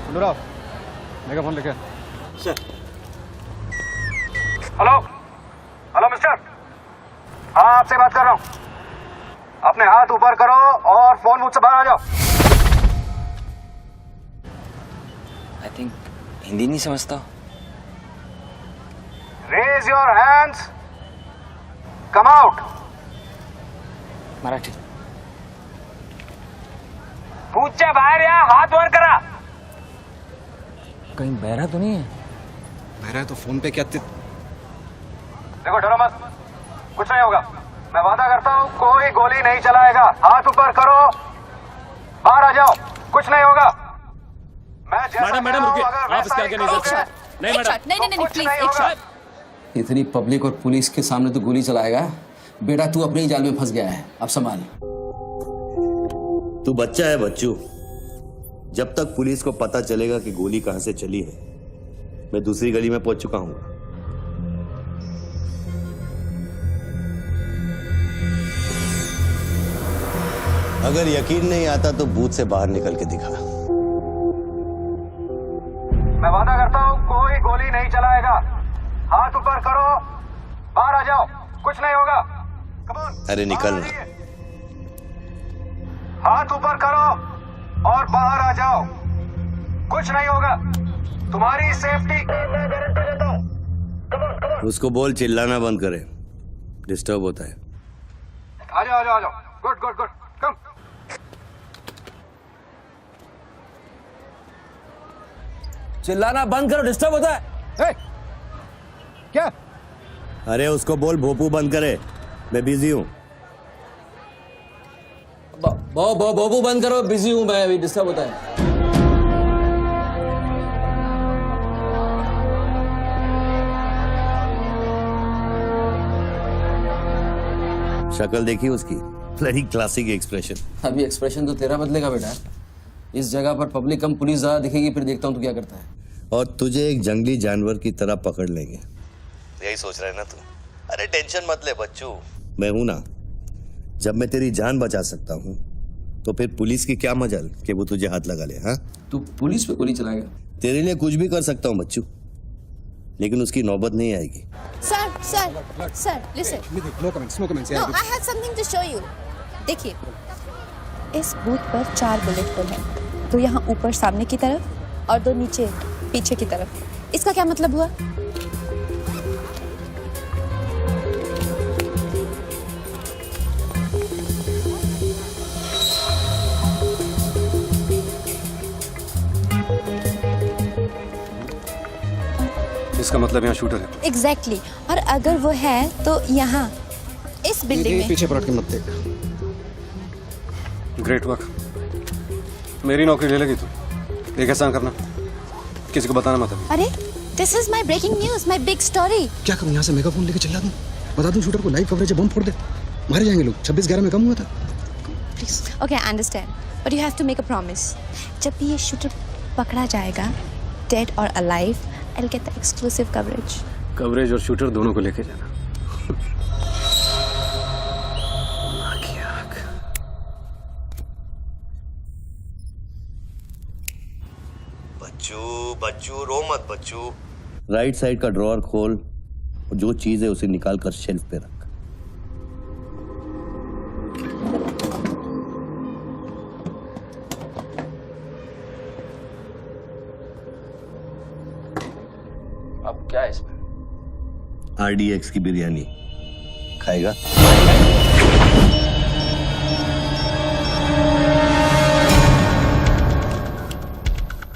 अनुराग, मेगाफोन लेके। सर। हेलो, हेलो मिस्टर, हाँ आपसे बात कर रहा हूँ। अपने हाथ ऊपर करो और फोन मुझसे बाहर आ जाओ। आई थिंक हिंदी नहीं समझता। Raise your hands, come out. Marathi. पूछे बाहर या हाथ वर करा। कहीं बहरा तो नहीं है? बहरा है तो फोन पे क्या देखो, डरो मत, कुछ नहीं होगा। मैं वादा करता हूँ कोई गोली नहीं चलाएगा। हाथ ऊपर करो, बाहर आ जाओ, कुछ नहीं होगा। मैडम रुकिए, आप इसके आगे नहीं जा सकते। नहीं मैडम, नहीं प्लीज एक शॉट। इतनी पब्लिक और पुलिस के सामने तो गोली चलाएगा? बेटा तू अपने ही जाल में फंस गया है, अब संभाल। तू बच्चा है बच्चू। जब तक पुलिस को पता चलेगा कि गोली कहां से चली है, मैं दूसरी गली में पहुंच चुका हूं। अगर यकीन नहीं आता तो बूथ से बाहर निकल के दिखा। मैं वादा करता हूँ कोई गोली नहीं चलाएगा। हाथ ऊपर करो, बाहर आ जाओ, कुछ नहीं होगा। अरे निकलना। हाथ ऊपर करो और बाहर आ जाओ, कुछ नहीं होगा। तुम्हारी सेफ्टी गारंटी देता हूँ। उसको बोल चिल्लाना बंद करे, डिस्टर्ब होता है। आ जाओ, आ जाओ, आ जाओ। गुड गुड गुड, कम। चिल्लाना बंद करो, डिस्टर्ब होता है। क्या? अरे उसको बोल भोपू बंद करे, मैं बिजी हूँ। बोबू बंद करो, बिजी हूँ मैं, अभी डिस्टर्ब होता है। शक्ल देखी उसकी, बड़ी क्लासिक एक्सप्रेशन। अभी एक्सप्रेशन तो तेरा बदलेगा बेटा। इस जगह पर पब्लिक कम पुलिस ज्यादा दिखेगी, फिर देखता हूँ तू क्या करता है। और तुझे एक जंगली जानवर की तरह पकड़ लेंगे। यही सोच रहा है ना तू? अरे टेंशन मत ले बच्चू, मैं हूं ना। जब मैं तेरी जान बचा सकता हूं तो फिर पुलिस की क्या मजाल कि वो तुझे हाथ लगा ले। हाँ, तू पुलिस पे गोली चलाएगा? तेरे लिए कुछ भी कर सकता हूं बच्चू, लेकिन उसकी नौबत नहीं आएगी। Sir listen. No comments, no comments. No, I have something to show you. देखिए, इस बूथ पर 4 बुलेट होल है, 2 यहाँ ऊपर सामने की तरफ और 2 नीचे पीछे की तरफ। इसका क्या मतलब हुआ? इसका मतलब यहाँ शूटर है। एग्जैक्टली। और अगर वो है तो यहाँ इस बिल्डिंग में। पीछे पलट के मत देख। Great work. मेरी नौकरी ले लेगी तू। एक एहसान करना, किसी को बताना मत। अरे, this is my breaking news, my big story. क्या करूँ, यहाँ से मेगाफोन लेके चिल्ला दूँ, बता दूँ शूटर को लाइव कवरेज है, बम फोड़ दे, मारे जाएंगे लोग। 26/11 में कम हुआ था। Please. Okay, I understand, but you have to make a promise. जब भी ये शूटर पकड़ा जाएगा, डेड और alive, I'll get the exclusive coverage. Coverage और शूटर दोनों को लेके जाना। बच्चू रो मत बच्चू। राइट साइड का ड्रॉअर खोल और जो चीज है उसे निकाल कर शेल्फ पे रख। अब क्या है इसमें? RDX की बिरयानी खाएगा?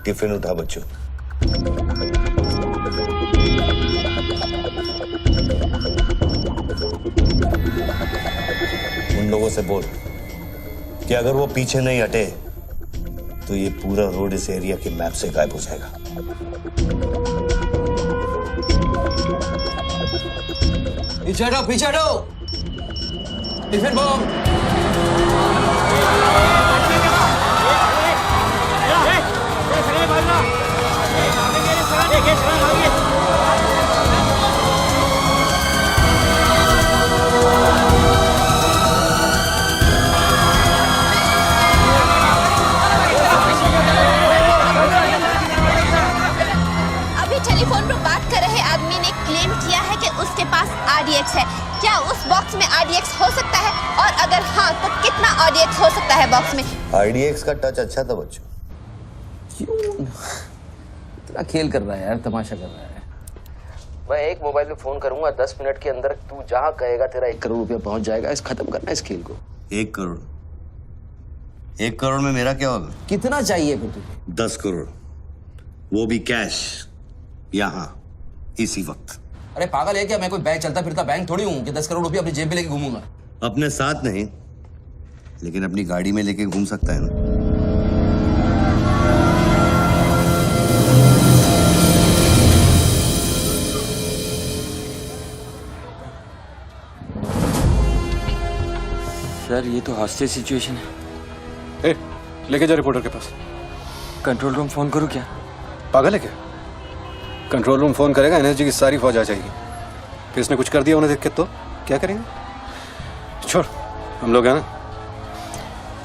टिफिन उठा बच्चों। उन लोगों से बोल कि अगर वो पीछे नहीं हटे तो ये पूरा रोड इस एरिया के मैप से गायब हो जाएगा। पीछे हटो, पीछे हटो। Tiffin bomb. अभी टेलीफोन पर बात कर रहे आदमी ने क्लेम किया है कि उसके पास RDX है। क्या उस बॉक्स में RDX हो सकता है? और अगर हाँ, तो कितना RDX हो सकता है बॉक्स में? RDX का टच अच्छा था बच्चों। कितना खेल कर रहा है यार, तमाशा कर रहा है। मैं एक मोबाइल पे फोन करूंगा, 10 मिनट के अंदर तू जहां कहेगा तेरा 1 करोड़ रुपया पहुंच जाएगा। इस खत्म करना है इस खेल को। 1 करोड़? 1 करोड़ में मेरा क्या होगा? कितना चाहिए फिर तुझे? 10 करोड़, वो भी कैश, यहाँ इसी वक्त। अरे पागल है क्या? मैं कोई बैग चलता फिरता बैंक थोड़ी हूँ कि 10 करोड़ रुपया अपनी जेब में लेके घूमूंगा। अपने साथ नहीं, लेकिन अपनी गाड़ी में लेके घूम सकता है ना। सर ये तो हॉस्टेज सिचुएशन है। लेके जा रिपोर्टर के पास। कंट्रोल रूम फोन करूँ क्या? पागल है क्या? कंट्रोल रूम फोन करेगा, एनएसजी की सारी फौज आ जाएगी। फिर इसने कुछ कर दिया उन्हें देख के तो क्या करेंगे? छोड़, हम लोग हैं ना।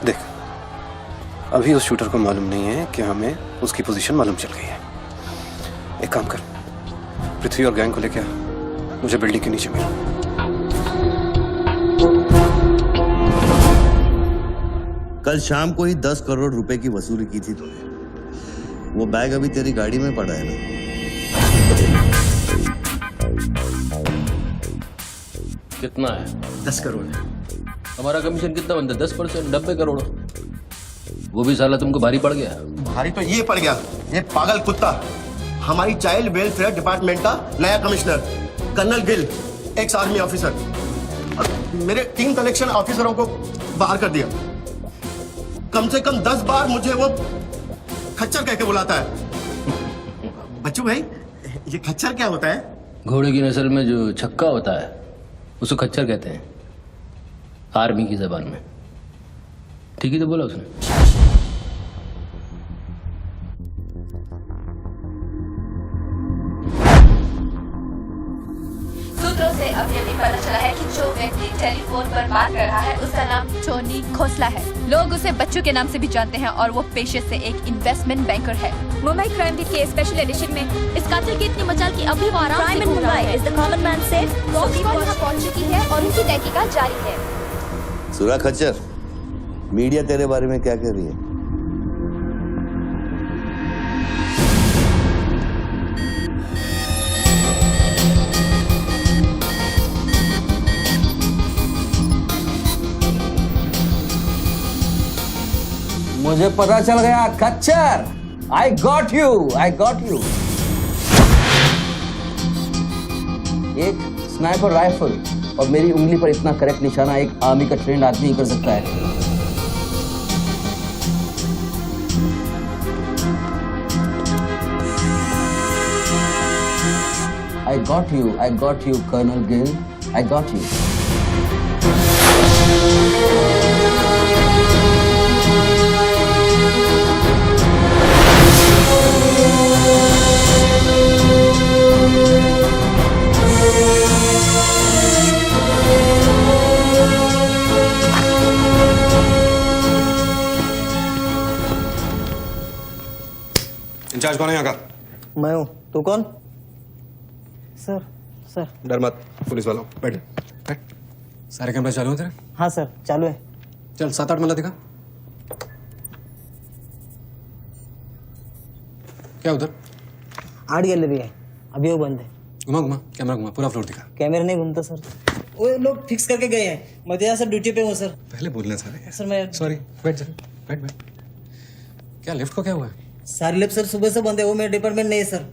देख, अभी उस शूटर को मालूम नहीं है कि हमें उसकी पोजीशन मालूम चल गई है। एक काम कर, पृथ्वी और गैंग को लेके आ, मुझे बिल्डिंग के नीचे मिलो। कल शाम को ही 10 करोड़ रुपए की वसूली की थी तूने। वो बैग अभी तेरी गाड़ी में पड़ा है ना? कितना है? 10 करोड़। हमारा कमीशन कितना बनता है? 10%, 90 करोड़। वो भी साला तुमको भारी पड़ गया। भारी तो ये पड़ गया, ये पागल कुत्ता हमारी चाइल्ड वेलफेयर डिपार्टमेंट का नया commissioner colonel Gill, ex army officer, मेरे 3 कलेक्शन ऑफिसरों को बाहर कर दिया। कम से कम 10 बार मुझे वो खच्चर कह के बुलाता है। बच्चू भाई, ये खच्चर क्या होता है? घोड़े की नस्ल में जो छक्का होता है उसको खच्चर कहते हैं, आर्मी की जबान में। ठीक ही तो बोला उसने। सूत्रों से अभी अभी पता चला है कि जो व्यक्ति टेलीफोन पर बात कर रहा है उसका नाम टोनी खोसला है। लोग उसे बच्चू के नाम से भी जानते हैं और वो पेशे से एक इन्वेस्टमेंट बैंकर है। मुंबई क्राइम बीट के स्पेशल एडिशन में इस कातिल की इतनी मचाल की अभी वो आराम से घूम रहा है। Is the common man safe? Police वहां पहुंच चुकी है और उनकी तहकीकात जारी है। सुरा खच्चर, मीडिया तेरे बारे में क्या कह रही है? मुझे पता चल गया खच्चर। I got you, I got you. एक स्नाइपर राइफल और मेरी उंगली पर इतना करेक्ट निशाना एक आर्मी का ट्रेंड आदमी ही कर सकता है। I got you, Colonel Gill. I got you. Incharge कौन है यहाँ का? मैं हूँ। तू कौन? सर। डर मत, पुलिस वालों। बैठ बैठ। सारे कैमरे चालू हैं तेरे? हाँ सर, चालू है। चल 7-8 मल्ला दिखा। क्या उधर? आर्ट गैलरी है, अभी वो बंद है। घुमा कैमरा घुमा, पूरा फ्लोर दिखा। कैमरा नहीं घूमता सर, वो लोग फिक्स करके गए हैं। मैं तो यहाँ सर ड्यूटी पे हूँ सर। पहले बोलना सारे। सर मैं सॉरी, बैठ जा, बैठ। क्या लिफ्ट को क्या हुआ है? सारे लिफ्ट सर सुबह से बंद है। वो मेरा डिपार्टमेंट नहीं है सर,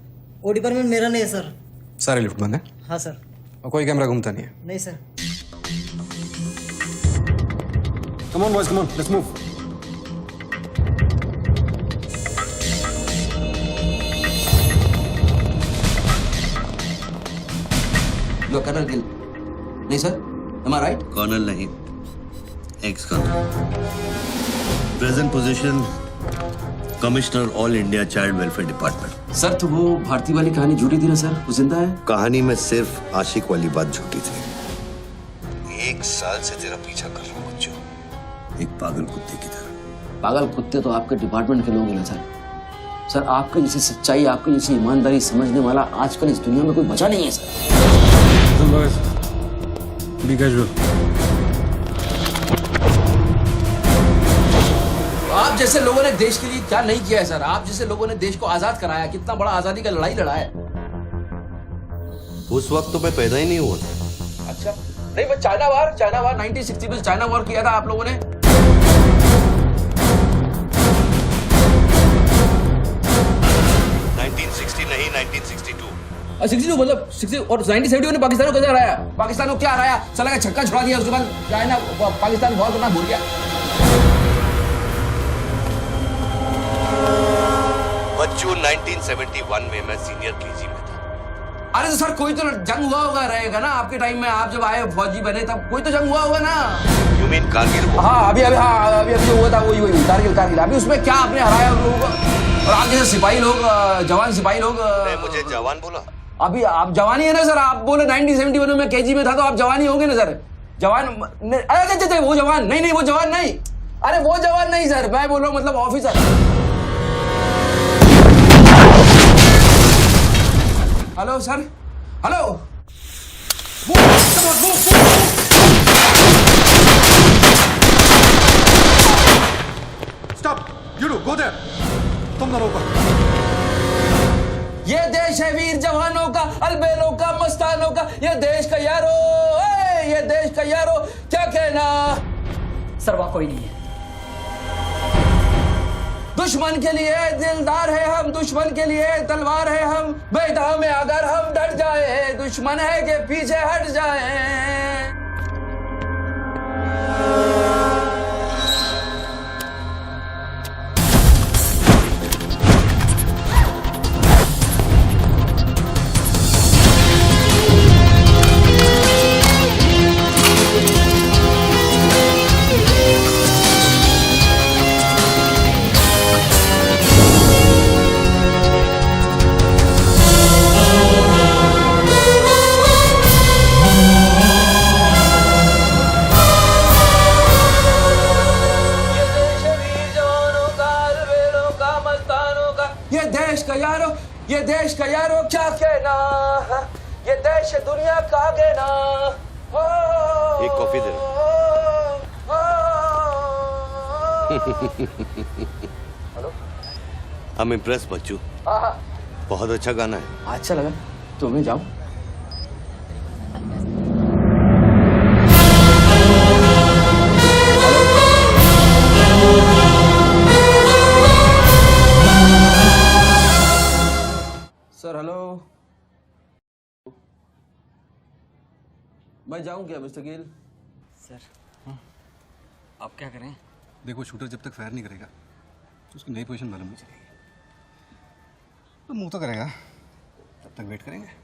वो डिपार्टमेंट मेरा नहीं है सर। सारे लिफ्ट बंद है? हाँ सर। और कोई कैमरा घूमता नहीं है? नहीं sir. Come on boys, come on, let's move. You are Colonel Gill. नहीं sir, am I right? Colonel नहीं, ex colonel. Present position commissioner all India child welfare department. Sir तो वो भारती वाली कहानी झूठी थी ना सर, वो जिंदा है? कहानी में सिर्फ आशिक वाली बात झूठी थी। 1 साल से तेरा पीछा कर रहा हूँ बच्चों, एक पागल कुत्ते की तरह। पागल कुत्ते तो आपके डिपार्टमेंट के लोग हैं ना सर। सर आपके जैसी सच्चाई, आपके जैसी ईमानदारी समझने वाला आजकल इस दुनिया में कोई बचा नहीं है सर। Be casual. आप जैसे लोगों ने देश के लिए क्या नहीं किया है सर? आप जैसे लोगों ने देश को आजाद कराया, कितना बड़ा आजादी का लड़ाई लड़ा है। उस वक्त तो मैं पैदा ही नहीं हुआ था। अच्छा, नहीं वो चाइना वार 1960 में चाइना वार किया था आप लोगों ने। 1960 नहीं, 1962। 62 मतलब 60 और 1971 ने पाकिस्तान को कैसे हराया? पाकिस्तान को क्या हराया? साला का छक्का छुड़ा दिया, उसके बाद चाइना पाकिस्तान बहुत करना भूल गया। बच्चों 1971 में मैं सीनियर केजी में था। अरे तो सर कोई तो जंग हुआ होगा रहेगा ना आपके टाइम में, आप जब आए फौजी बने तब कोई तो जंग हुआ होगा ना। You mean Kargil? हाँ अभी जो हुआ था वही कारगिल। अभी उसमें क्या आपने हराया उन लोगों को? और आप जैसे सिपाही लोग, जवान सिपाही लोग। मुझे जवान बोला? अभी आप जवानी है ना सर, आप बोले 1971 में मैं केजी में था तो आप जवानी होंगे ना सर। जवान अरे वो जवान नहीं, वो जवान नहीं, अरे वो जवान नहीं सर, मैं बोल रहा हूँ मतलब officer. Hello sir, hello. Stop! You two, go there! तुम दोनों ऊपर। ये देश है वीर जवानों का, अलबेलों का, मस्तानों का, ये देश का यारो, ये देश का यारो, क्या कहना? सर वहाँ कोई नहीं है। दुश्मन के लिए दिलदार है हम, दुश्मन के लिए तलवार है हम, बेटा में अगर हम डर जाए, दुश्मन है के पीछे हट जाए। ये देश का यारो क्या कहना, ये देश दुनिया का कहना। एक कॉफी दे। हेलो, आई एम इम्प्रेस बच्चू। बहुत अच्छा गाना है। अच्छा लगा तो मैं जाऊं? सर हेलो, मैं जाऊं क्या मिस्टर गिल? सर आप क्या करें? देखो शूटर जब तक फायर नहीं करेगा तो उसकी नई पोजीशन मालूम नहीं चलेगी। तो मूव तो करेगा, तब तक वेट करेंगे।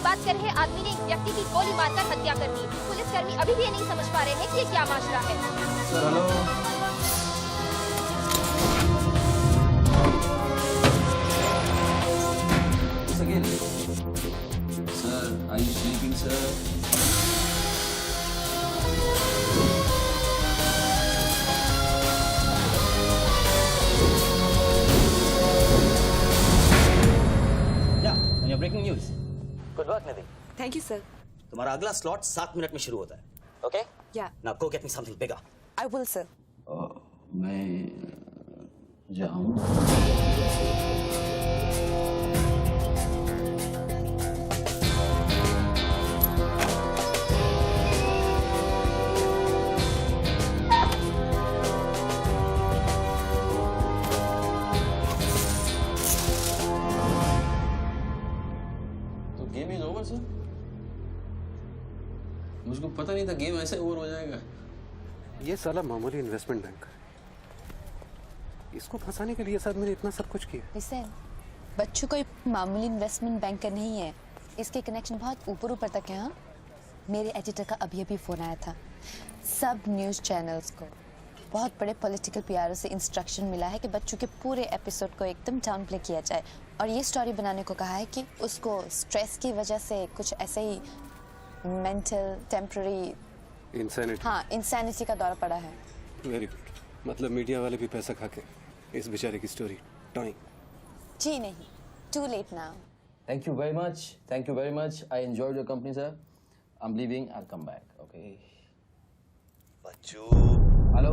बात कर रहे आदमी ने एक व्यक्ति की गोली मारकर हत्या कर दी। पुलिसकर्मी अभी भी ये नहीं समझ पा रहे हैं कि ये क्या माजरा है। Sir hello, sir are you sleeping sir? Breaking news. Good work Nidhi. Thank you sir. तुम्हारा अगला स्लॉट 7 मिनट में शुरू होता है। ओके? या now go get me something bigger. I will sir. मैं जाऊं? Game is over sir. मुझको पता नहीं था गेम ऐसे ओवर हो जाएगा। ये साला मामूली इन्वेस्टमेंट बैंकर, इसको फंसाने के लिए साथ मैंने इतना सब कुछ किया। लिसन, बच्चू कोई मामूली इन्वेस्टमेंट बैंकर नहीं है, इसके कनेक्शन बहुत ऊपर तक है। हाँ, मेरे एडिटर का अभी फोन आया था। सब न्यूज़ चैनल्स को बहुत बड़े पॉलिटिकल पीआरओ से इंस्ट्रक्शन मिला है कि बच्चों के पूरे एपिसोड को एकदम डाउन प्ले किया जाए और ये स्टोरी बनाने को कहा है कि उसको स्ट्रेस की वजह से कुछ ऐसे ही मेंटल टेम्पररी इंसैनिटी का दौर पड़ा है। Very good. मतलब मीडिया वाले भी पैसा खा के इस बेचारे की स्टोरी टॉइंग। जी नहीं, too late now. Thank you very much. Thank you very much. I enjoyed your company, sir. I'm leaving. I'll come back. Okay. Bachchu. Hello.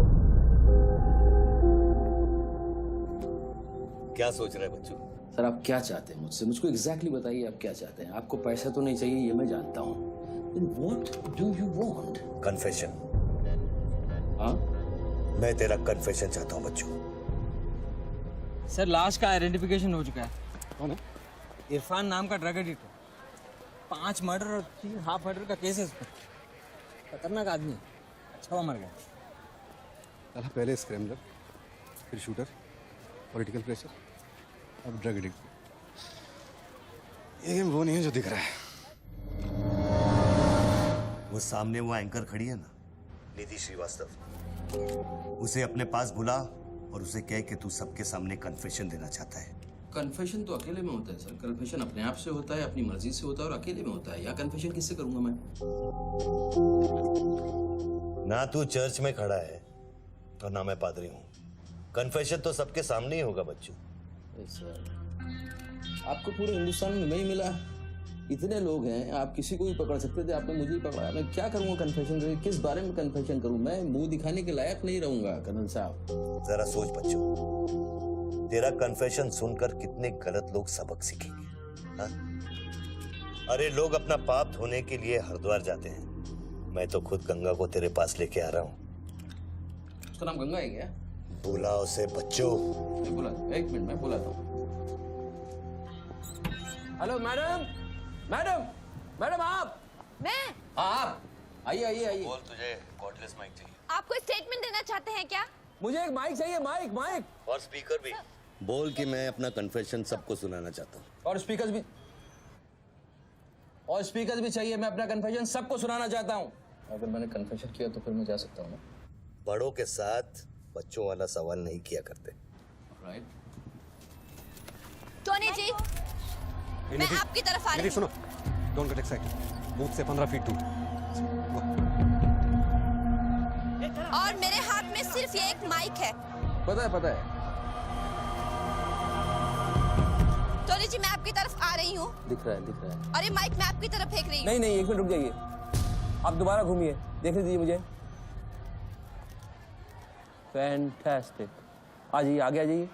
क्या सोच रहे हैं बच्चू? सर आप क्या चाहते हैं मुझसे? मुझको exactly बताइए आप क्या चाहते हैं? आपको पैसा तो नहीं चाहिए ये मैं जानता हूँ। Then what do you want? Confession. हाँ? मैं तेरा कन्फेशन चाहता हूँ बच्चू। सर लाश का आइडेंटिफिकेशन हो चुका है। कौन है? इरफान नाम का ड्रग एडिक्ट है। 5 मर्डर और 3 हाफ मर्डर का केस है इस पर। खतरनाक आदमी है। अच्छा हुआ मर गया। साला पहले स्क्रैम्बलर, फिर शूटर, पॉलिटिकल प्रेशर, अब ड्रग एडिक्ट। ये गेम वो नहीं है जो दिख रहा है। वो सामने वो एंकर खड़ी है ना, निधि श्रीवास्तव, उसे अपने पास बुला और उसे कह कि तू सबके सामने कन्फेशन देना चाहता है। कन्फेशन तो अकेले में होता है सर। कन्फेशन अपने आप से होता है, अपनी मर्जी से होता है और अकेले में होता है। या कन्फेशन किससे करूंगा मैं? ना तू चर्च में खड़ा है और ना मैं पादरी हूँ। कन्फेशन तो सबके सामने ही होगा बच्चू। सर आपको पूरे हिंदुस्तान में नहीं मिला, इतने लोग हैं, आप किसी को भी पकड़ सकते थे, आपने मुझे ही पकड़ा। मैं क्या करूंगा कन्फेशन? किस बारे में कन्फेशन करूं? मैं मुंह दिखाने के लायक नहीं रहूंगा कर्नल साहब। जरा सोच बच्चू, तेरा कन्फेशन सुनकर कितने गलत लोग सबक सीखेंगे। हाँ? अरे लोग अपना पाप धोने के लिए हरिद्वार जाते हैं, मैं तो खुद गंगा को तेरे पास लेके आ रहा हूँ। उसका नाम गंगा है क्या? बुला उसे बच्चों। मैं बुला, एक मिनट मैं बुलाता हूँ। हेलो मैडम, मैडम, मैडम आप? मैं? आप आइए आइए आइए। बोल, तुझे कॉर्डलेस माइक चाहिए? आपको स्टेटमेंट देना चाहते हैं क्या? मुझे एक माइक चाहिए, माइक माइक और स्पीकर भी। बोल कि मैं अपना कन्फेशन सबको सुनाना चाहता हूँ। और स्पीकर्स भी चाहिए। मैं अपना कन्फेशन सबको सुनाना चाहता हूँ। अगर मैंने कन्फेशन किया तो फिर मैं जा सकता हूँ ना? बड़ों के साथ बच्चों वाला सवाल नहीं किया करते। राइट। टोनी जी, मैं आपकी तरफ आ रही हूँ। सुनो, डोंट गेट एक्साइटेड। बूथ से 15 फीट दूर। और मेरे हाथ में सिर्फ ये एक माइक है। पता है। टोनी जी, मैं आपकी तरफ आ रही हूँ। दिख रहा है। और ये माइक मैं आपकी तरफ फेंक रही हूँ। नहीं, एक मिनट रुक जाइए। आप दोबारा घूमिए, देख लीजिए मुझे। फैंटास्टिक। आ जाइए, आगे आ जाइए,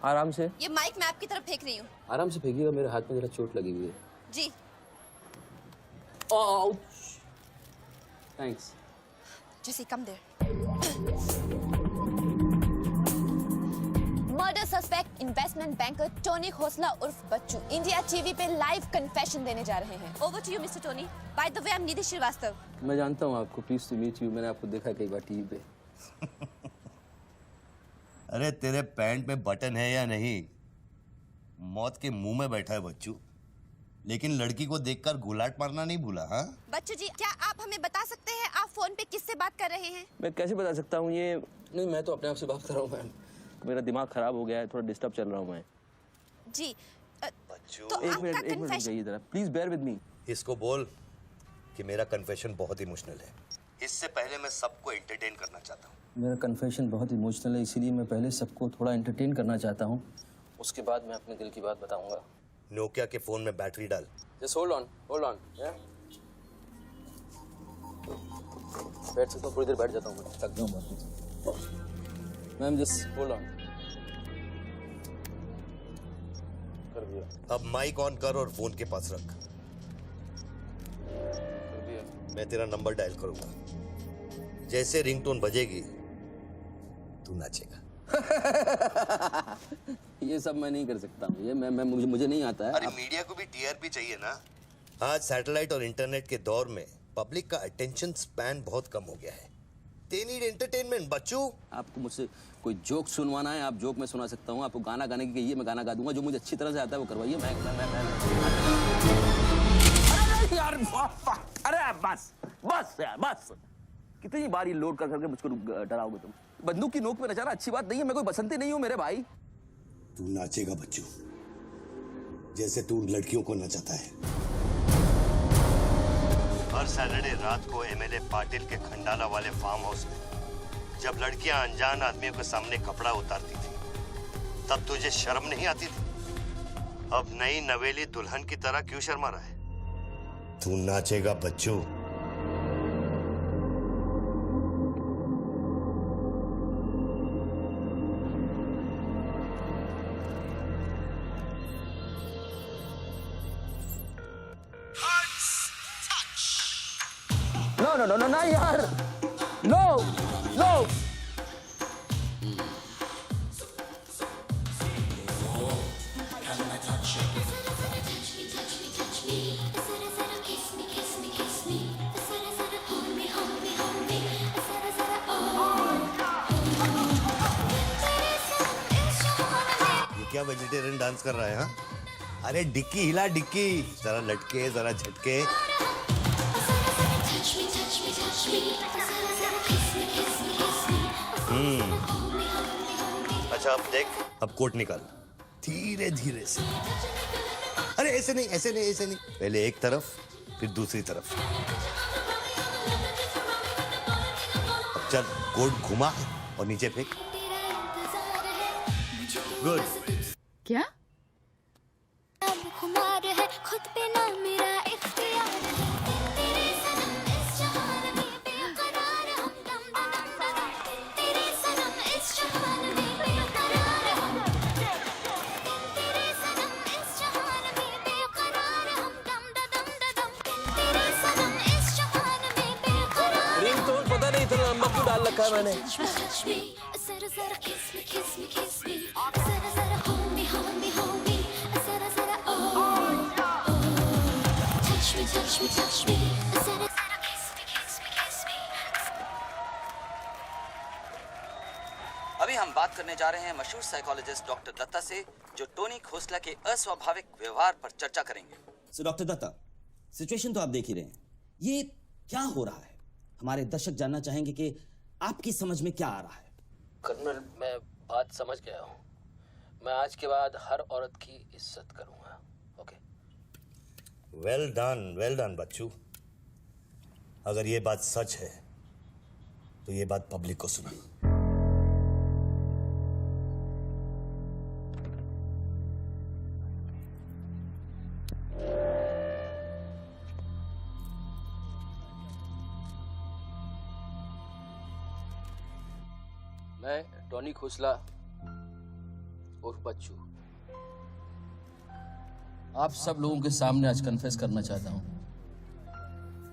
आराम से। ये माइक मैं आपकी तरफ फेंक रही हूँ। आराम से फेंकिएगा, मेरे हाथ में जरा चोट लगी हुई है। जी। Thanks. Jesse, come there. Murder suspect investment banker Tony Khosla उर्फ बच्चू इंडिया टीवी पे लाइव कन्फेशन देने जा रहे हैं। Over to you mister Tony. By the way, I am Nidhi Srivastava. मैं जानता हूँ आपको, प्लीज टू मीट यू। मैंने आपको देखा कई बार टीवी पे। अरे तेरे पैंट में बटन है या नहीं? मौत के मुंह में बैठा है बच्चू, लेकिन लड़की को देखकर गुलाट मारना नहीं भूला। हाँ बच्चू जी, क्या आप हमें बता सकते हैं आप फोन पे किससे बात कर रहे हैं? मैं कैसे बता सकता हूँ ये? नहीं, मैं तो अपने आप से बात कर रहा हूँ मैम। मेरा दिमाग खराब हो गया है, थोड़ा डिस्टर्ब चल रहा हूँ मैं। जी। बच्चू, तो एक मिनट रुकिए जरा, प्लीज बेयर विद मी। इसको बोल कि मेरा कन्फेशन बहुत इमोशनल है। इससे पहले मैं सबको एंटरटेन करना चाहता हूँ। मेरा कन्फेशन बहुत इमोशनल है, इसीलिए मैं पहले सबको थोड़ा एंटरटेन करना चाहता हूँ, उसके बाद मैं अपने दिल की बात बताऊंगा। नोकिया के फोन में बैटरी डाल। Just hold on. बैठ सकता हूँ, थोड़ी देर बैठ जाता हूँ, मैं थक गया हूँ। Ma'am just hold on. कर दिया। अब माइक ऑन कर और फोन के पास रख। कर दिया। मैं तेरा नंबर डायल करूंगा, जैसे रिंगटोन बजेगी तू नाचेगा। ये सब मैं नहीं कर सकता हूँ, ये मैं मुझे नहीं आता है। अरे मीडिया को भी टीआरपी चाहिए ना। आज सैटेलाइट और इंटरनेट के दौर में पब्लिक का अटेंशन स्पैन बहुत कम हो गया है। They need entertainment, बच्चू। आपको मुझसे कोई जोक सुनवाना है, आप जोक मैं सुना सकता हूँ। आपको गाना गाने की कहिए, मैं गाना गा दूंगा। जो मुझे अच्छी तरह से आता है वो करवाइए। अरे यार, अरे बस यार, बस। कितनी बार ये लोड कर करके मुझको डराओगे तुम? बंदूक की नोक पे नचाना अच्छी बात नहीं है। मैं कोई बसंती नहीं हूँ मेरे भाई। तू नाचेगा बच्चू, जैसे तू लड़कियों को नचाता है। हर सैटरडे रात को एमएलए पाटिल के खंडाला वाले फार्म हाउस में जब लड़कियां अनजान आदमियों के सामने कपड़ा उतारती थी, तब तुझे शर्म नहीं आती थी? अब नई नवेली दुल्हन की तरह क्यों शर्मा रहा है? तू नाचेगा बच्चू। नो नो नो नो ना यार, नो नो। ये क्या वेजिटेरियन डांस कर रहा है? हाँ, अरे डिक्की हिला, डिक्की जरा लटके जरा झटके। अच्छा अब देख, अब कोट निकाल धीरे धीरे से। अरे ऐसे नहीं, ऐसे नहीं, ऐसे नहीं, पहले एक तरफ फिर दूसरी तरफ। अब चल कोट घुमा और नीचे फेंक। गुड। क्या? खुद पे ना मेरा इख्तियार है, तेरे सनम इस जहान में बेकरार हम, दम दम दम, तेरे सनम इस जहान में बेकरार हम, तेरे सनम इस जहान में बेकरार हम, दम दम दम, तेरे सनम इस जहान में बेकरार। रिंगटोन पता नहीं इतना लंबा क्यों डाल रखा है मैंने। जरा जरा किस मी किस मी किस मी, जरा जरा hold me hold me hold me, जरा जरा touch me touch me, जरा जरा kiss me kiss me kiss me। अभी हम बात करने जा रहे हैं मशहूर साइकोलॉजिस्ट डॉक्टर दत्ता से, जो टोनी खोसला के अस्वाभाविक व्यवहार पर चर्चा करेंगे। सो डॉक्टर दत्ता, सिचुएशन तो आप देख ही रहे हैं, ये क्या हो रहा है? हमारे दर्शक जानना चाहेंगे कि आपकी समझ में क्या आ रहा है। कर्नल, मैं बात समझ गया हूँ। मैं आज के बाद हर औरत की इज्जत करूंगा। ओके? वेल डन बच्चू। अगर ये बात सच है तो ये बात पब्लिक को सुना। मैं टोनी खोसला उर्फ बच्चू आप सब लोगों के सामने आज कन्फेस करना चाहता हूं,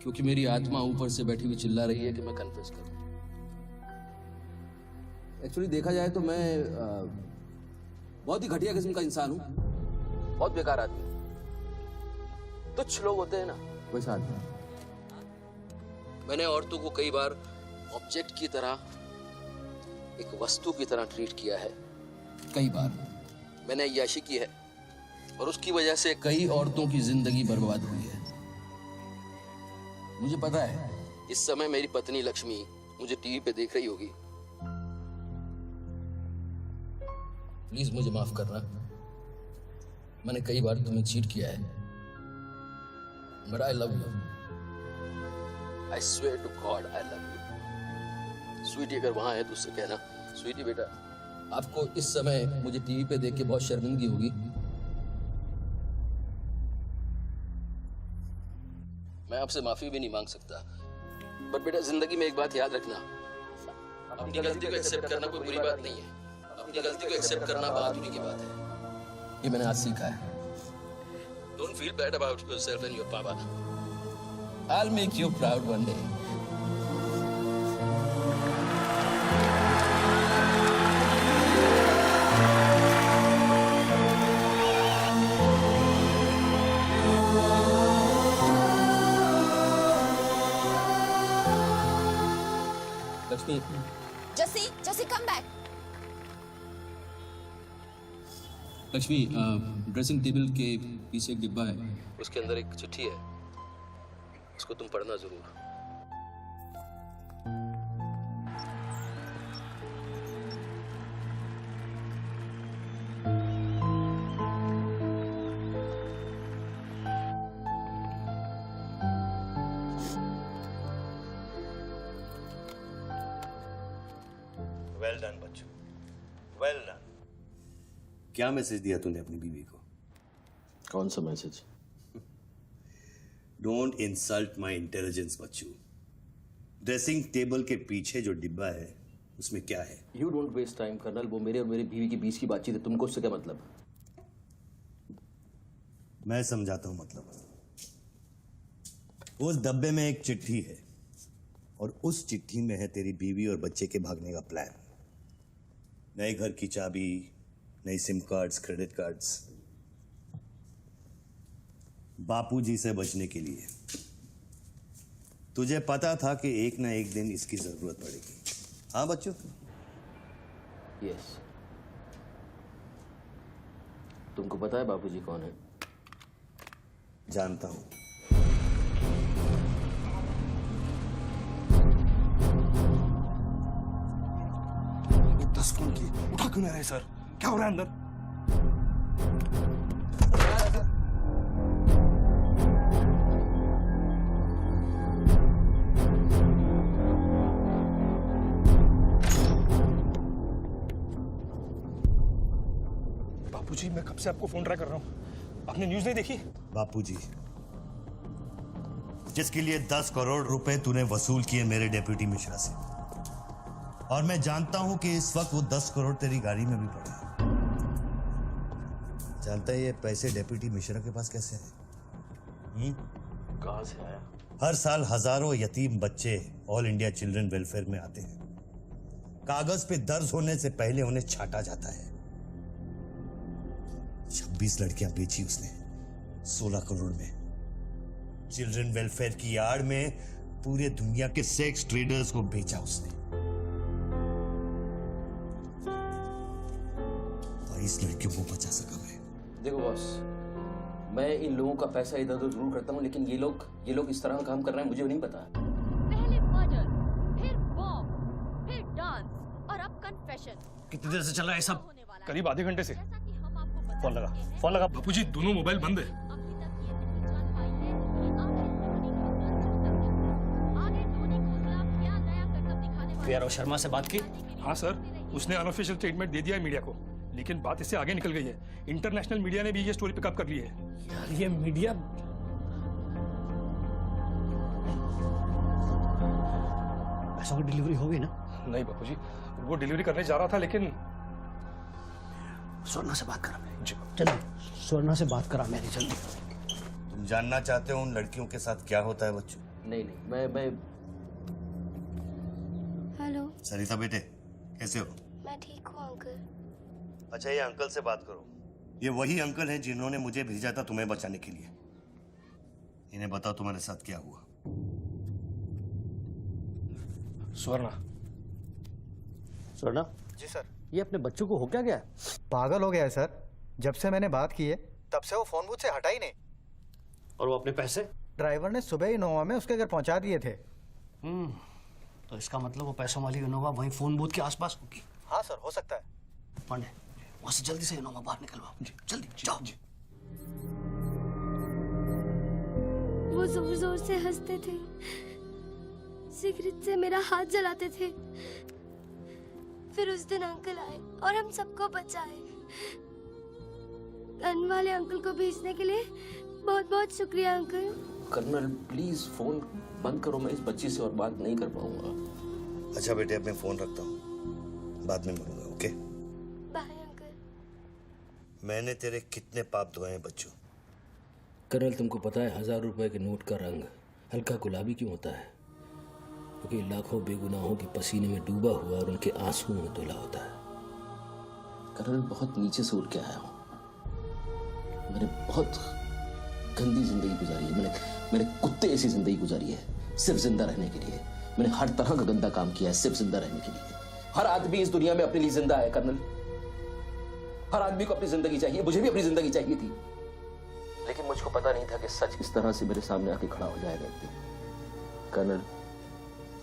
क्योंकि मेरी आत्मा ऊपर से बैठी हुई चिल्ला रही है कि मैं कन्फेस करूं। एक्चुअली देखा जाए तो मैं बहुत ही घटिया किस्म का इंसान हूं, बहुत बेकार आदमी। तुच्छ लोग होते हैं ना, वैसा आदमी। मैंने औरतों को कई बार ऑब्जेक्ट की तरह, एक वस्तु की तरह ट्रीट किया है। कई बार मैंने अय्याशी की है और उसकी वजह से कई औरतों की जिंदगी बर्बाद हुई है। मुझे पता है इस समय मेरी पत्नी लक्ष्मी मुझे टीवी पे देख रही होगी। प्लीज मुझे माफ करना, मैंने कई बार तुम्हें चीट किया है, but I love you. I swear to God I love you. Sweetie अगर वहां है तो उससे कहना, स्वीटी बेटा आपको इस समय मुझे टीवी पे देख के बहुत शर्मिंदगी होगी। मैं आपसे माफी भी नहीं मांग सकता, बट बेटा जिंदगी में एक बात याद रखना, अपनी गलती को एक्सेप्ट करना कोई बुरी बात नहीं है, अपनी गलती को एक्सेप्ट करना बहादुरी की बात है। ये मैंने आज सीखा है। Don't feel bad about yourself and your पापा। I'll make you proud one day. Lakshmi, जसी come back. Lakshmi, dressing table के पीछे एक डिब्बा है, उसके अंदर एक चिट्ठी है, उसको तुम पढ़ना जरूर। वेल डन बच्चू, वेल डन। क्या मैसेज दिया तूने अपनी बीवी को? कौन सा message? Don't insult my intelligence बच्चू। ड्रेसिंग टेबल के पीछे जो डिब्बा है उसमें क्या है? You don't waste time colonel, वो मेरे और मेरी बीवी के बीच की बातचीत है, तुमको उससे क्या मतलब? मैं समझाता हूं मतलब। उस डब्बे में एक चिट्ठी है और उस चिट्ठी में है तेरी बीवी और बच्चे के भागने का प्लान। नए घर की चाबी, नई सिम कार्ड्स, क्रेडिट कार्ड्स, बापूजी से बचने के लिए। तुझे पता था कि एक ना एक दिन इसकी जरूरत पड़ेगी, हाँ बच्चों? यस। तुमको पता है बापूजी कौन है? जानता हूं। ये 10 फोन की उठा क्यों नहीं रहे सर? क्या हो रहा है अंदर? बापूजी, मैं कब से आपको फोन ट्राई कर रहा हूँ, आपने न्यूज नहीं देखी? बापूजी, जिसके लिए 10 करोड़ रुपए तूने वसूल किए मेरे डेप्यूटी मिश्रा से, और मैं जानता हूं कि इस वक्त वो 10 करोड़ तेरी गाड़ी में भी पड़े हैं। जानता है ये पैसे डेप्यूटी मिश्रा के पास कैसे आए? कहां से आया? हर साल हजारों यतीम बच्चे ऑल इंडिया चिल्ड्रन वेलफेयर में आते हैं। कागज पे दर्ज होने से पहले उन्हें छांटा जाता है। 26 लड़कियां बेची उसने 16 करोड़ में। चिल्ड्रन वेलफेयर की आड़ में पूरे दुनिया के सेक्स ट्रेडर्स को बेचा उसने। 22 लड़कियों को बचा सका मैं। देखो बॉस, मैं इन लोगों का पैसा इधर उधर जरूर करता हूँ, लेकिन ये लोग इस तरह का काम कर रहे हैं, मुझे नहीं पता। पहले मर्डर, फिर बॉम्ब, फिर डांस और अब कन्फेशन। कितनी देर से चल रहा है सब? करीब आधे घंटे से। फोन लगा। बापूजी, दोनों मोबाइल बंद है। यारो शर्मा से बात की? हाँ सर, उसने अनऑफिशियल स्टेटमेंट दे दिया है मीडिया को, लेकिन बात इससे आगे निकल गई है। इंटरनेशनल मीडिया ने भी ये स्टोरी पिकअप कर ली है। यार ये मीडिया पैसों की डिलीवरी हो गई ना? नहीं बापूजी, वो डिलीवरी करने जा रहा था, लेकिन स्वर्णा से बात करा मेरी, जल्दी स्वर्णा से बात करा मेरी, जल्दी। तुम जानना चाहते हो उन लड़कियों के साथ क्या होता है बच्चों? नहीं, मैं हेलो सरिता बेटे, कैसे हो? मैं ठीक हूँ अंकल। अच्छा, ये अंकल से बात करो। ये वही अंकल हैं जिन्होंने मुझे भेजा था तुम्हें बचाने के लिए। इन्हें बताओ तुम्हारे साथ क्या हुआ। स्वर्णा जी सर। ये अपने बच्चों को हो क्या गया? पागल हो गया है सर। जब से मैंने बात की है तब से वो फोन बूथ से हटा ही नहीं। और वो अपने पैसे? ड्राइवर ने सुबह ही इनोवा में उसके घर पहुंचा दिए थे। तो इसका मतलब वो पैसों वाली इनोवा वहीं फोन बूथ के आसपास होगी। हाँ सर, हो सकता है। पांडे, वहां से जल्दी से इनोवा बाहर निकलवाओ, जल्दी जाओ। वो जोर जोर से हंसते थे, सिगरेट से मेरा हाथ जलाते थे। फिर उस दिन अंकल आए और हम सबको बचाए। गन वाले अंकल को भेजने के लिए बहुत बहुत शुक्रिया अंकल। कर्नल प्लीज फोन बंद करो, मैं इस बच्ची से और बात नहीं कर पाऊंगा। अच्छा बेटे, अब मैं फोन रखता हूँ, बाद में मिलूंगा, ओके? Bye uncle. मैंने तेरे कितने पाप धोए हैं बच्चों? कर्नल, तुमको पता है 1000 रुपए के नोट का रंग हल्का गुलाबी क्यों होता है? क्योंकि लाखों बेगुनाहों के पसीने में डूबा हुआ और उनके आंसुओं में धुला होता है। कर्नल, बहुत नीचे से उठ के आया हूँ। मैंने बहुत गंदी जिंदगी गुजारी है। मैंने कुत्ते ऐसी जिंदगी गुजारी है सिर्फ जिंदा रहने के लिए। मैंने हर तरह का गंदा काम किया है सिर्फ जिंदा रहने के लिए। हर आदमी इस दुनिया में अपने लिए जिंदा है कर्नल। हर आदमी को अपनी जिंदगी चाहिए, मुझे भी अपनी जिंदगी चाहिए थी, लेकिन मुझको पता नहीं था कि सच इस तरह से मेरे सामने आके खड़ा हो जाएगा एक दिन। कर्नल,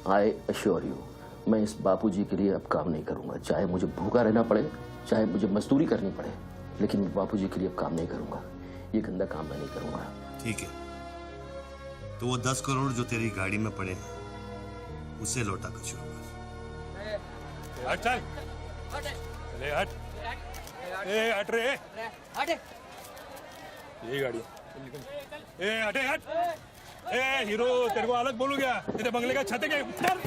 आई अश्योर यू, मैं इस बापूजी के लिए अब काम नहीं करूंगा। चाहे मुझे भूखा रहना पड़े, चाहे मुझे मजदूरी करनी पड़े, लेकिन मैं बापूजी के लिए अब काम नहीं करूंगा। ये गंदा काम मैं नहीं करूंगा। ठीक है, तो वो 10 करोड़ जो तेरी गाड़ी में पड़े हैं उसे लौटा कर शुरू कर। हट चल चले हट ए हट रे हटे यही गाड़ी है। ए हटे हट ए हीरो तेरे को अलग बोलू क्या तेरे बंगले का छत है क्या चल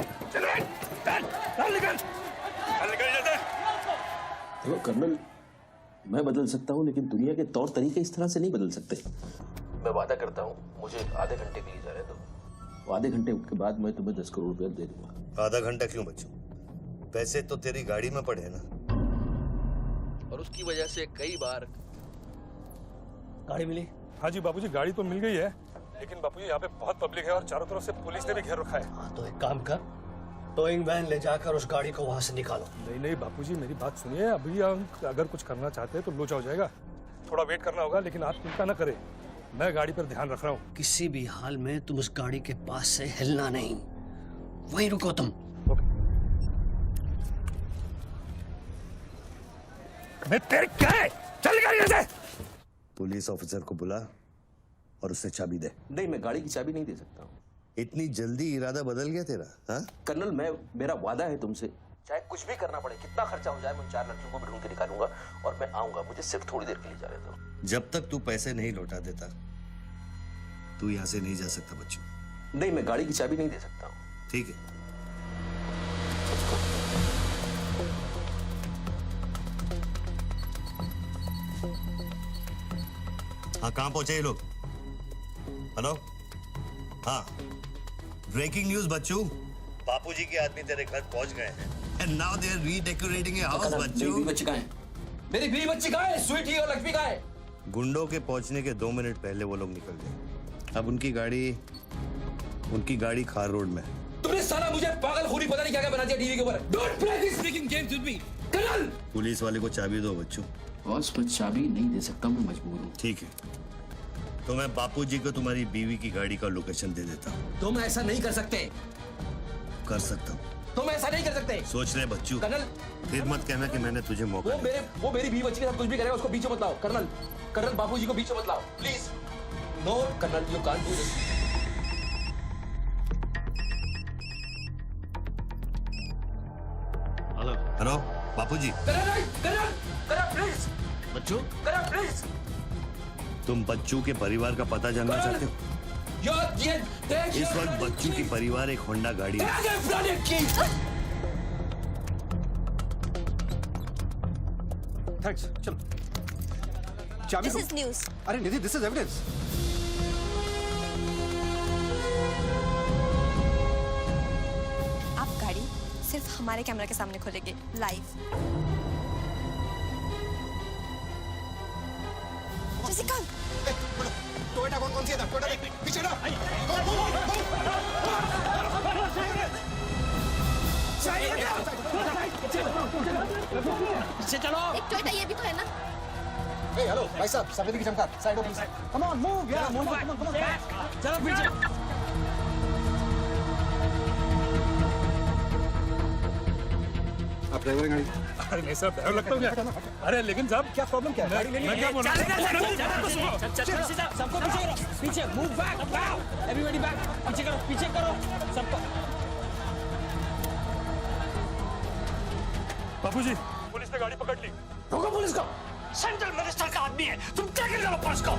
चल निकल जैसे देखो कर्नल, मैं बदल सकता हूँ लेकिन दुनिया के तौर तरीके इस तरह से नहीं बदल सकते। मैं वादा करता हूँ, मुझे आधे घंटे के लिए जाने दो। आधे घंटे के बाद मैं तुम्हें 10 करोड़ रुपया दे दूंगा। आधा घंटा क्यों बच्चों? पैसे तो तेरी गाड़ी में पड़े ना। और उसकी वजह से कई बार गाड़ी मिली? हाँ जी बापूजी, गाड़ी तो मिल गई है, लेकिन बापूजी यहाँ पे बहुत पब्लिक है और चारों तरफ से पुलिस ने भी घेर रखा है। हाँ तो एक काम कर, टोइंग वैन ले जाकर उस गाड़ी को वहां से निकालो। नहीं नहीं बापूजी, मेरी बात सुनिए। अभी हम अगर कुछ करना चाहते हैं तो लोचा हो जाएगा। थोड़ा वेट करना होगा, लेकिन आप चिंता न करें, मैं गाड़ी पर ध्यान रख रहा हूँ। किसी भी हाल में तुम उस गाड़ी के पास से हिलना नहीं, वहीं रुको तुम। मैं तेरे क्या है? चल गाड़ी से। पुलिस ऑफिसर को बुला और उसे चाबी दे। नहीं, मैं गाड़ी की चाबी नहीं दे सकता हूँ। इतनी जल्दी इरादा बदल गया तेरा? हाँ कर्नल, मेरा वादा है तुमसे, चाहे कुछ भी करना पड़े, कितना खर्चा हो जाए, मैं 4 लड़कियों को भी ढूंढ के निकालूंगा और मैं आऊंगा। मुझे सिर्फ थोड़ी देर के लिए जाने दो। जब तक तू पैसे नहीं लौटा देता तू यहाँ से नहीं जा सकता बच्चों। नहीं, मैं गाड़ी की चाबी नहीं दे सकता हूँ। ठीक है। हाँ, कहाँ पहुंचे ये लोग? हेलो? हाँ, ब्रेकिंग न्यूज बच्चू, बापूजी के आदमी तेरे घर पहुंच गए हैं and now they are redecorating your house बच्चू। मेरी बच्ची कहाँ है? मेरी बीवी बच्ची कहाँ है? स्वीटी और लक्ष्मी कहाँ है? गुंडों के पहुंचने के 2 मिनट पहले वो लोग निकल गए। अब उनकी गाड़ी खार रोड में है। तुमने साला मुझे पागल खूनी पता नहीं क्या क्या बना दिया टीवी के ऊपर। Don't play this speaking games with me colonel. Police वाले को चाबी दो बच्चू। बॉस, मैं चाबी नहीं दे सकता, मैं मजबूर हूँ। ठीक है, तो मैं बापूजी को तुम्हारी बीवी की गाड़ी का लोकेशन दे देता हूँ। तुम ऐसा नहीं कर सकते। कर सकता हूँ। तुम ऐसा नहीं कर सकते। सोच ले बच्चू, कर्नल, फिर मत कहना कि मैंने तुझे मौका दिया। वो मेरी बीवी बच्ची के साथ कुछ भी करेगा, उसको बीच में मत लाओ। कर्नल, बापूजी को बीच में मत लाओ please. No colonel, you can't do this. Hello बापूजी। Colonel please. बच्चू, प्लीज। तुम बच्चू के परिवार का पता जानना चाहते हो? इस वक्त बच्चू की परिवार एक होंडा गाड़ी है। थैंक्स, चलो। चाबी This is news. अरे निधि, दिस इज एविडेंस। आप गाड़ी सिर्फ हमारे कैमरा के सामने खोलेंगे लाइव। जसिका, टोयोटा कौन सी है? टोयोटा देख पीछे ना। पीछे चलो। एक टोयोटा ये भी तो है ना? हेलो भाई साहब, सफेदी की चमकार, side please. Come on move यार, मूव कम ऑन। चलो पीछे। आप ड्राइवर गाड़ी? अरे नहीं साहब, ड्राइवर लगता हूँ क्या? अरे लेकिन साहब क्या प्रॉब्लम क्या है? गाड़ी लेनी मैं क्या बोल रहा हूँ? सबको पीछे करो, पीछे मूव बैक, एवरीबॉडी बैक, पीछे करो सबको। बापूजी, पुलिस ने गाड़ी पकड़ ली। रोको पुलिस को, सेंट्रल मिनिस्टर का आदमी है, तुम क्या कर रहे हो पुलिस को?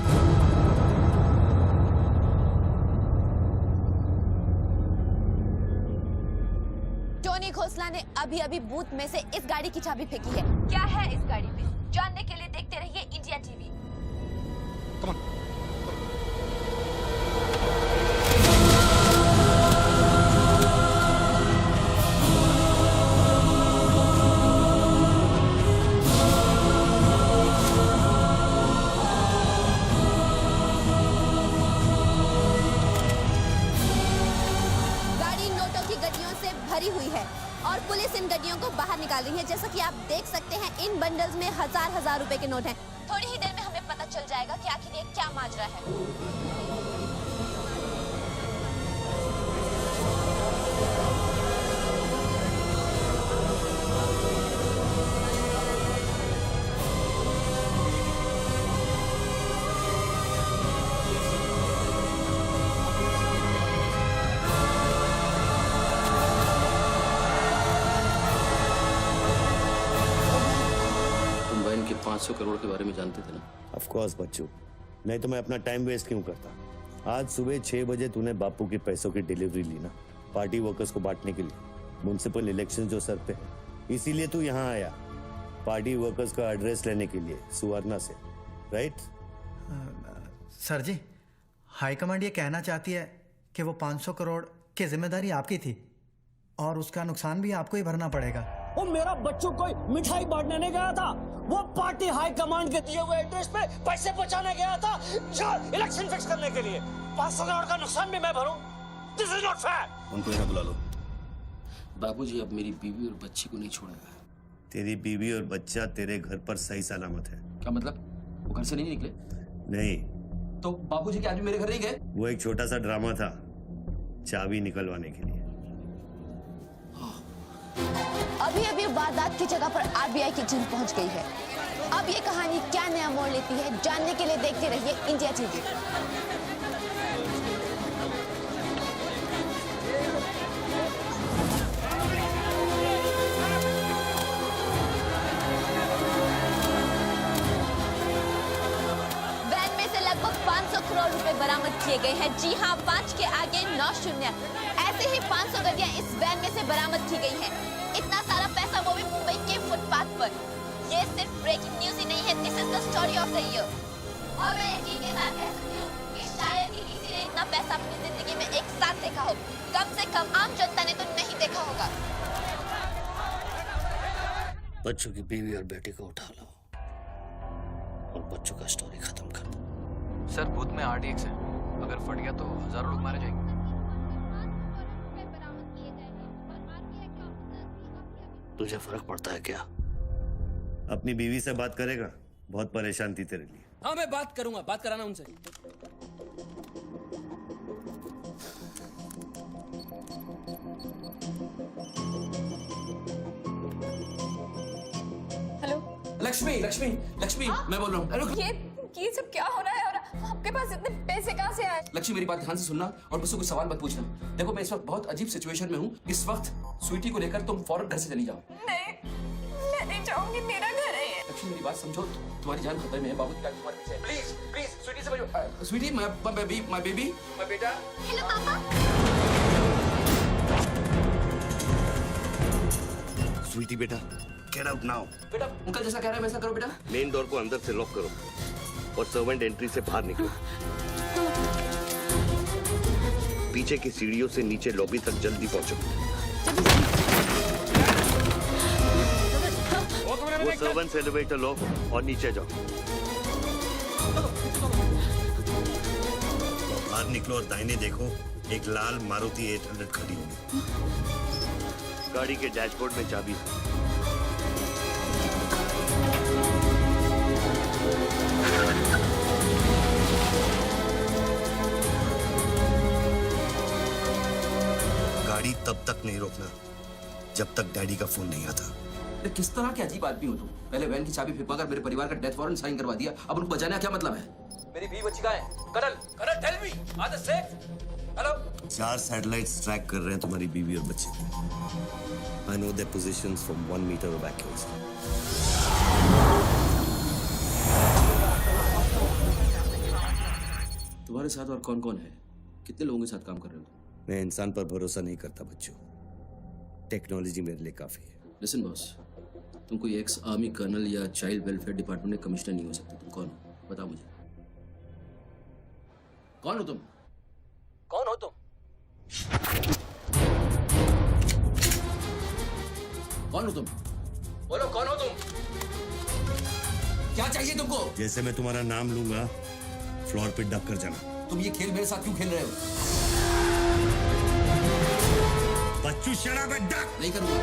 टोनी खोसला ने अभी बूथ में से इस गाड़ी की चाबी फेंकी है। क्या है इस गाड़ी में, जानने के लिए देखते रहिए इंडिया टीवी। Come on. गाड़ी नोटों की गड्डियों से भरी हुई है और पुलिस इन गड्डियों को बाहर निकाल रही है। जैसा कि आप देख सकते हैं, इन बंडल्स में हजार रुपए के नोट हैं। थोड़ी ही देर में हमें पता चल जाएगा कि आखिर ये क्या माजरा है। 500 करोड़ के बारे में जानते थे ना? ऑफ कोर्स बच्चू, नहीं तो मैं अपना टाइम वेस्ट क्यों करता। आज सुबह 6 बजे तूने बापू के पैसों की डिलीवरी ली ना, पार्टी वर्कर्स को बांटने के लिए। म्युनिसिपल इलेक्शन जो सर पे है, इसीलिए तू यहाँ आया, पार्टी वर्कर्स का एड्रेस लेने के लिए सुवर्णा से, राइट? सर जी, हाईकमांड ये कहना चाहती है कि वो 500 करोड़ की जिम्मेदारी आपकी थी और उसका नुकसान भी आपको ही भरना पड़ेगा। वो मेरा बच्चों को मिठाई बांटने नहीं गया था, वो पार्टी हाई कमांड के दिए हुए एड्रेस पे पैसे पहुंचाने गया था इलेक्शन फिक्स करने के लिए। 500 करोड़ का नुकसान भी मैं भरूं? This is not fair. उनको यहाँ बुला लो। बाबूजी अब मेरी बीवी और बच्ची को नहीं छोड़ेगा। तेरी बीवी और बच्चा तेरे घर पर सही सलामत है। क्या मतलब? वो घर से नहीं निकले? नहीं। तो बाबूजी के आदमी मेरे घर नहीं गए? वो एक छोटा सा ड्रामा था, चाबी निकलवाने के लिए। अभी अभी वारदात की जगह पर आरबीआई की टीम पहुंच गई है। अब ये कहानी क्या नया मोड़ लेती है, जानने के लिए देखते रहिए इंडिया टीवी। वैन में से लगभग 500 करोड़ रुपए बरामद किए गए हैं। जी हाँ, 5 के आगे 9 शून्य। ऐसे ही 500 गड्डियां इस वैन में से बरामद की गई हैं। इतना सारा पैसा, वो भी मुंबई के फुटपाथ पर। ये सिर्फ ब्रेकिंग न्यूज ही नहीं है, this is the story of the year. और मैं यकीन के साथ कह सकती हूँ कि शायद ही किसी ने इतना पैसा अपनी जिंदगी में एक साथ देखा हो। कम से कम आम जनता ने तो नहीं देखा होगा। बच्चों की बीवी और बेटी को उठा लो और बच्चों का स्टोरी खत्म कर दो। सर, बूथ में RDX है, अगर फट गया तो हजारों लोग मारे जाएंगे। तुझे फर्क पड़ता है क्या? अपनी बीवी से बात करेगा? बहुत परेशान थी तेरे लिए। हाँ, मैं बात करूंगा, बात कराना उनसे। हेलो लक्ष्मी, लक्ष्मी, लक्ष्मी, मैं बोल रहा हूँ। ये सब क्या हो रहा है और आपके पास इतने पैसे कहाँ से आए? लक्ष्मी, मेरी बात ध्यान से सुनना और मुझसे कुछ सवाल मत पूछना। देखो, मैं इस वक्त बहुत अजीब सिचुएशन में हूँ। इस वक्त स्वीटी को लेकर तुम फौरन घर से चली जाओ। नहीं, मैं नहीं चाहूंगी, मेरा घर है ये। लक्ष्मी, मेरी बात समझो, तुम्हारी जान खतरे में है। बाबू की गाड़ी तुम्हारे पीछे है। प्लीज, प्लीज, स्वीटी से स्वीटी, माय बेबी, माय बेटा। हेलो पापा। स्वीटी बेटा, गेट आउट नाउ। बेटा, अंकल जैसा कह रहा है वैसा करो बेटा। मेन डोर को अंदर से लॉक करो और सर्वेंट एंट्री से बाहर निकलो। पीछे की सीढ़ियों से नीचे लॉबी तक जल्दी पहुंचो। वो सर्वेंट्स एलिवेटर लो और नीचे जाओ। बाहर निकलो और दाहिने देखो, एक लाल मारुति 800 खड़ी होगी। गाड़ी के डैशबोर्ड में चाबी है। गाड़ी तब तक नहीं रोकना जब तक डैडी का फोन नहीं आता। किस तरह के अजीब आदमी हो तुम? पहले वैन की चाबी फिरवाकर मेरे परिवार का डेथ वारंट साइन करवा दिया, अब उनको बचाने का क्या मतलब है? मेरी बीवी बच्ची कहाँ है? Colonel, tell me, are they safe? Hello? 4 satellites track कर रहे हैं तुम्हारी बीवी और बच्चे। I know their positions from 1 metre of accuracy. तुम्हारे साथ और कौन कौन है? कितने लोगों के साथ काम कर रहे हो? मैं इंसान पर भरोसा नहीं करता बच्चों, टेक्नोलॉजी मेरे लिए काफी है। लिसन बॉस, तुम कोई एक्स आर्मी कर्नल या चाइल्ड वेलफेयर डिपार्टमेंट में कमिश्नर नहीं हो सकते। तुम कौन हो? बताओ मुझे, कौन हो तुम? कौन हो तुम? कौन हो तुम? बोलो, कौन हो तुम? क्या चाहिए तुमको? जैसे मैं तुम्हारा नाम लूंगा, फ्लोर पे डक कर जाना। तुम ये खेल मेरे साथ क्यों खेल रहे हो? बच्चू, शट अप एंड डक। नहीं करूंगा।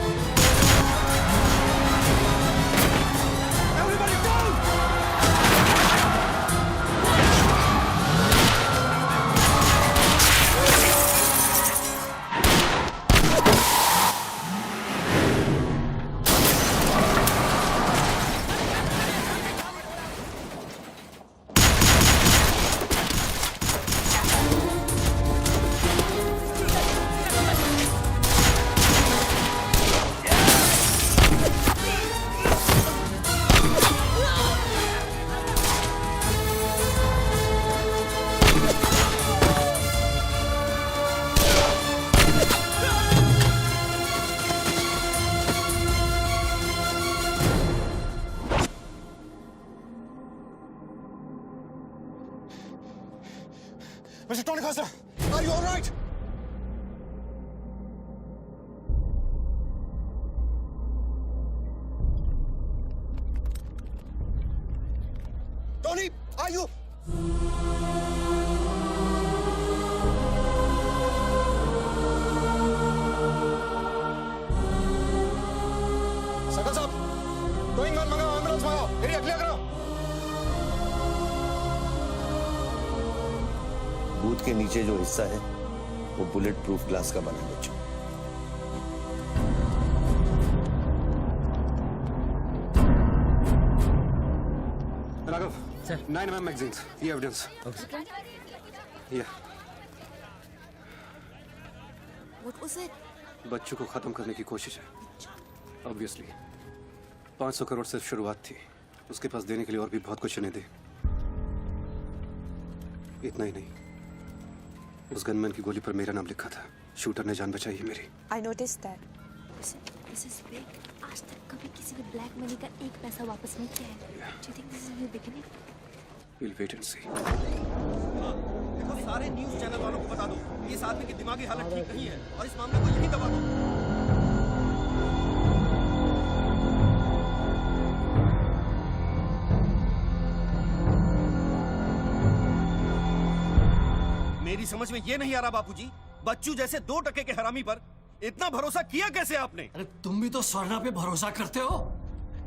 Are you? सकल साहब, गोइंग ऑन मंगाओ, एम्बुलेंस मंगाओ, एरिया क्लियर करो। बूथ के नीचे जो हिस्सा है वो बुलेट प्रूफ ग्लास का बना है बच्चों। राघव सर, 9mm मैगजीन्स, ये एविडेंस। ये What was it? बच्चों को खत्म करने की कोशिश है। ऑब्वियसली 500 करोड़ सिर्फ शुरुआत थी, उसके पास देने के लिए और भी बहुत कुछ नहीं दे। इतना ही नहीं, उस गनमैन की गोली पर मेरा नाम लिखा था। शूटर ने जान बचाई है मेरी। I noticed that. This is big. आज तक कभी किसी ने ब्लैक मनी का एक पैसा वापस नहीं किया है। Do you think this is a new beginning? We'll wait and see. देखो, सारे न्यूज़ चैनल वालों को बता दो, इस आदमी की दिमागी हालत ठीक नहीं है और इस मामले को यहीं दबा दो। मेरी समझ में ये नहीं आ रहा बापूजी, बच्चू जैसे 2% के हरामी पर इतना भरोसा किया कैसे आपने? अरे तुम भी तो स्वर्णा पे भरोसा करते हो।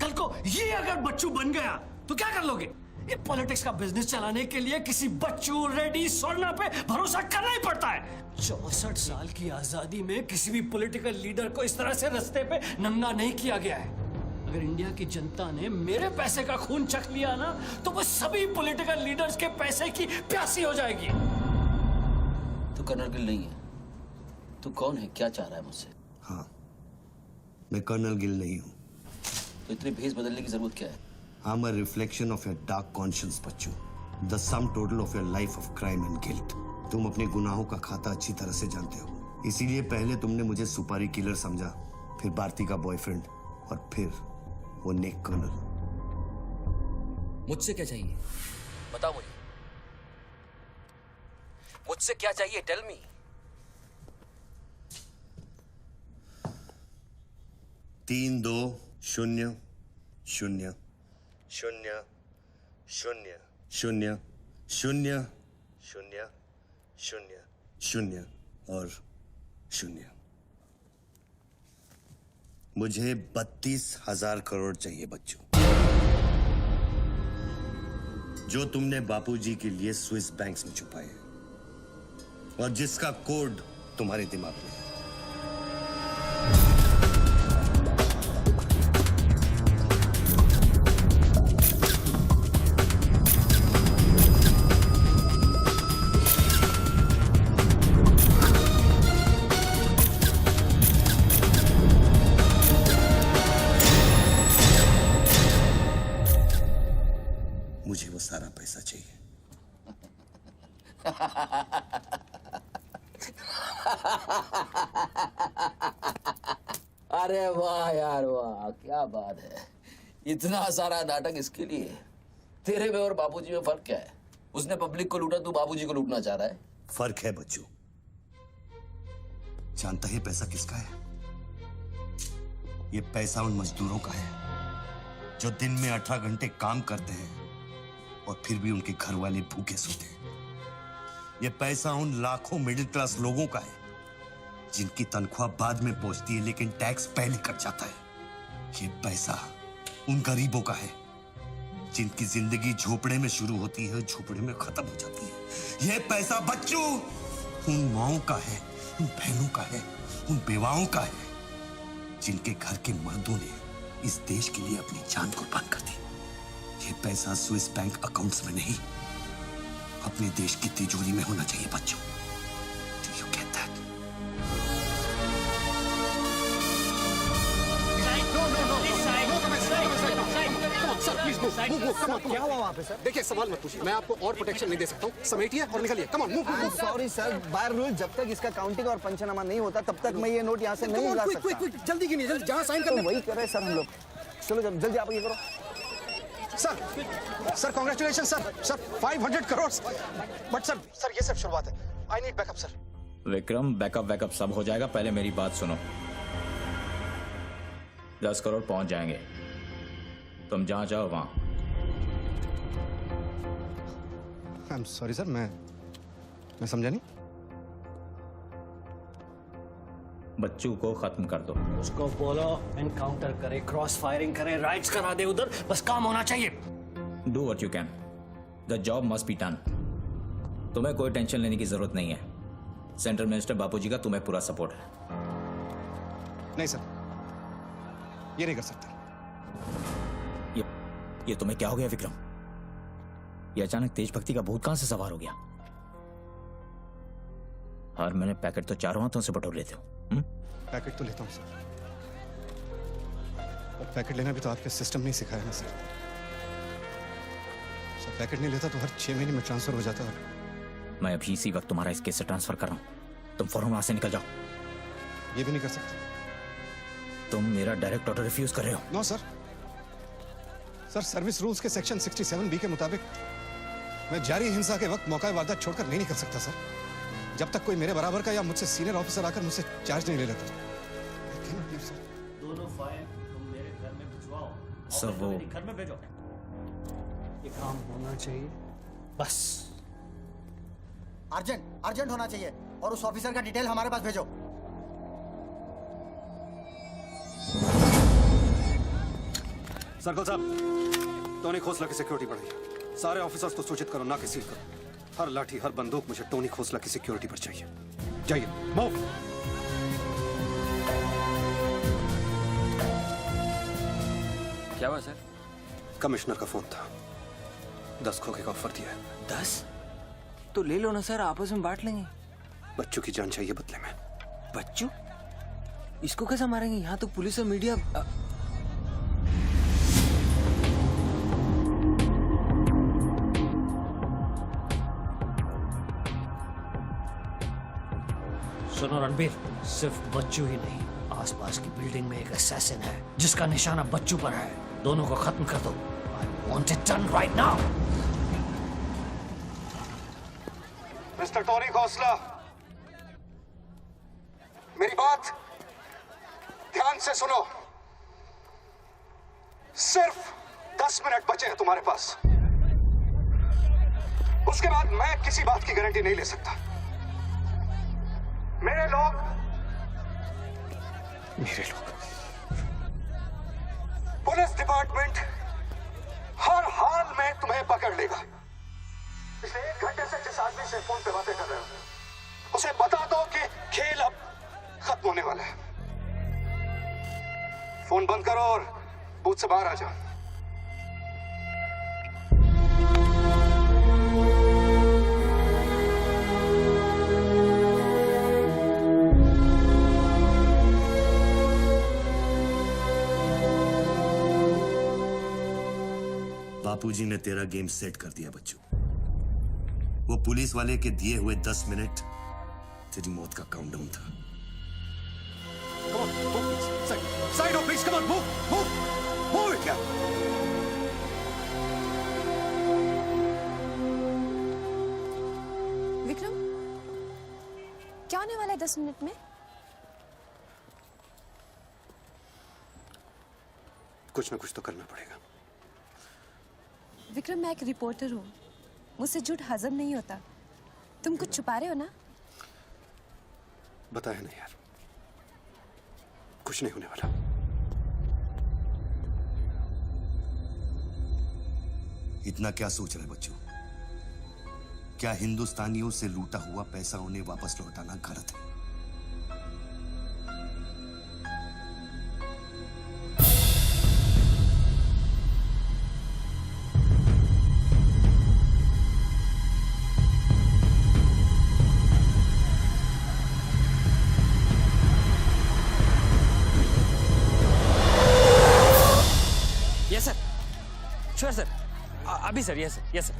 कल को ये अगर बच्चू बन गया तो क्या कर लोगे? ये पॉलिटिक्स का बिजनेस चलाने के लिए किसी बच्चू, रेड्डी, स्वर्णा पे भरोसा करना ही पड़ता है। 64 साल की आजादी में किसी भी पॉलिटिकल लीडर को इस तरह से रास्ते पे नंगा नहीं किया गया है। अगर इंडिया की जनता ने मेरे पैसे का खून चख लिया ना, तो वो सभी पॉलिटिकल लीडर्स के पैसे की प्यासी हो जाएगी। तू कर्नल गिल नहीं है। तू कौन है? क्या चाह रहा है मुझसे? हाँ, मैं कर्नल गिल नहीं हूँ। तो इतनी भेस बदलने की जरूरत क्या है? I'm a reflection of your dark conscience, Bachchu. The sum total of your life of crime and guilt। तुम अपने गुनाहों का खाता अच्छी तरह से जानते हो। इसीलिए पहले तुमने मुझे सुपारी किलर समझा, फिर भारती का बॉयफ्रेंड और फिर वो नेक कर्नल। मुझसे क्या चाहिए? बताओ मुझे। मुझसे क्या चाहिए? Tell me. तीन 2 0 0 0 0 0 0 0 0 0 और 0। मुझे 32,000 करोड़ चाहिए बच्चों, जो तुमने बापूजी के लिए स्विस बैंक्स में छुपाए हैं और जिसका कोड तुम्हारे दिमाग में है। मुझे वो सारा पैसा चाहिए। अरे वाह यार वाह, क्या बात है। इतना सारा नाटक इसके लिए? तेरे में और बापूजी में फर्क क्या है? उसने पब्लिक को लूटा, तू बापूजी को लूटना चाह रहा है। फर्क है बच्चू। जानता है पैसा किसका है? ये पैसा उन मजदूरों का है जो दिन में 18 घंटे काम करते हैं और फिर भी उनके घर वाले भूखे सोते हैं। ये पैसा उन लाखों मिडिल क्लास लोगों का है जिनकी तनख्वाह बाद में पहुंचती है लेकिन टैक्स पहले कट जाता है। ये पैसा उन गरीबों का है जिनकी जिंदगी झोपड़े में शुरू होती है, झोपड़े में खत्म हो जाती है। ये पैसा बच्चों उन माओं का है, उन बहनों का है, उन बेवाओं का है जिनके घर के मर्दों ने इस देश के लिए अपनी जान कुर्बान कर दी। ये पैसा स्विस बैंक अकाउंट्स में नहीं, अपने देश की तिजोरी में होना चाहिए बच्चों। Do you get that? क्या हुआ वहाँ पे सर? देखिए, सवाल मत पूछिए, मैं आपको और प्रोटेक्शन नहीं दे सकता हूँ। समेटिए और निकलिए। कम on, move. Sorry sir, by rule जब तक इसका काउंटिंग और पंचनामा नहीं होता तब तक मैं ये नोट यहाँ से नहीं ला सकता। क्विक, जल्दी गिनिए, जल्दी। जहाँ साइन करना वही कर रहे सर हम लोग। चलो जल्दी आप ये करो। Sir congratulation sir 500 crore. But sir ये सब शुरुआत है। I need backup sir. Vikram, backup सब हो जाएगा, पहले मेरी बात सुनो। 10 करोड़ पहुंच जाएंगे, तुम जहां जाओ वहां। आई एम सॉरी सर, मैं समझा नहीं। बच्चू को खत्म कर दो। उसको बोलो एनकाउंटर करे, क्रॉस फायरिंग करे, राइट्स करा दे उधर, बस काम होना चाहिए। Do what you can, the job must be done. तुम्हें कोई टेंशन लेने की जरूरत नहीं है। सेंट्रल मिनिस्टर बापूजी का तुम्हें पूरा सपोर्ट है। नहीं सर, ये नहीं कर सकते। ये तुम्हें क्या हो गया विक्रम? ये अचानक तेज भक्ति का भूत कहां से सवार हो गया? हर महीने पैकेट तो चारों हाथों से बटोर लेते हो। पैकेट तो लेता हूँ सर, और पैकेट लेना भी तो आपके सिस्टम ने सिखाया ना सर। पैकेट नहीं लेता तो हर 6 महीने में ट्रांसफर हो जाता है। मैं अभी इसी वक्त तुम्हारा इस केस से ट्रांसफर कर रहा हूं। तुम फौरन वहां से निकल जाओ। ये भी नहीं कर सकते। तुम मेरा डायरेक्ट ऑर्डर रिफ्यूज कर रहे हो। नो सर, सर्विस रूल्स के सेक्शन 67B के मुताबिक मैं जारी हिंसा के वक्त मौका वारदात छोड़कर नहीं निकल सकता सर, जब तक कोई मेरे बराबर का या मुझसे सीनियर ऑफिसर आकर मुझसे चार्ज नहीं ले लेता। दोनों फाइल तुम मेरे घर में भिजवाओ। सर वो घर में भेजो। ये काम होना चाहिए बस। अर्जेंट होना चाहिए, और उस ऑफिसर का डिटेल हमारे पास भेजो। सर्कल साहब, टोनी खोसला की सिक्योरिटी बढ़ाइए। सारे ऑफिसर्स को सूचित करो, ना कि सील करो। हर लाठी, हर बंदूक मुझे टोनी खोसला की सिक्योरिटी पर चाहिए। जाइए, मूव। क्या हुआ सर? कमिश्नर का फोन था, 10 खोखे का ऑफर दिया है। 10? तो ले लो ना सर, आपस में बांट लेंगे। बच्चों की जान चाहिए बदले में। बच्चू? इसको कैसे मारेंगे? यहाँ तो पुलिस और मीडिया। सुनो रणबीर, सिर्फ बच्चू ही नहीं, आसपास की बिल्डिंग में एक असैसिन है जिसका निशाना बच्चू पर है। दोनों को खत्म कर दो। I want it done right now. Mister Tony Khosla, मेरी बात ध्यान से सुनो। सिर्फ 10 मिनट बचे हैं तुम्हारे पास। उसके बाद मैं किसी बात की गारंटी नहीं ले सकता। मेरे लोग पुलिस डिपार्टमेंट हर हाल में तुम्हें पकड़ लेगा। पिछले 1 घंटे से जिस आदमी से फोन पे बातें कर रहे हो, उसे बता दो कि खेल अब खत्म होने वाला है। फोन बंद करो और बूथ से बाहर आ जाओ। बापूजी ने तेरा गेम सेट कर दिया बच्चू। वो पुलिस वाले के दिए हुए 10 मिनट तेरी मौत का काउंटडाउन था। Side off, please. Come on, move it, yeah. Vikram, क्या होने वाला है 10 मिनट में? कुछ ना कुछ तो करना पड़ेगा। विक्रम, मैं एक रिपोर्टर हूँ, मुझसे झूठ हजम नहीं होता। तुम कुछ छुपा रहे हो ना? बताया नहीं यार, कुछ नहीं होने वाला। इतना क्या सोच रहे बच्चों? क्या हिंदुस्तानियों से लूटा हुआ पैसा उन्हें वापस लौटाना गलत है? यस सर, श्योर सर, अभी sir. Yes sir.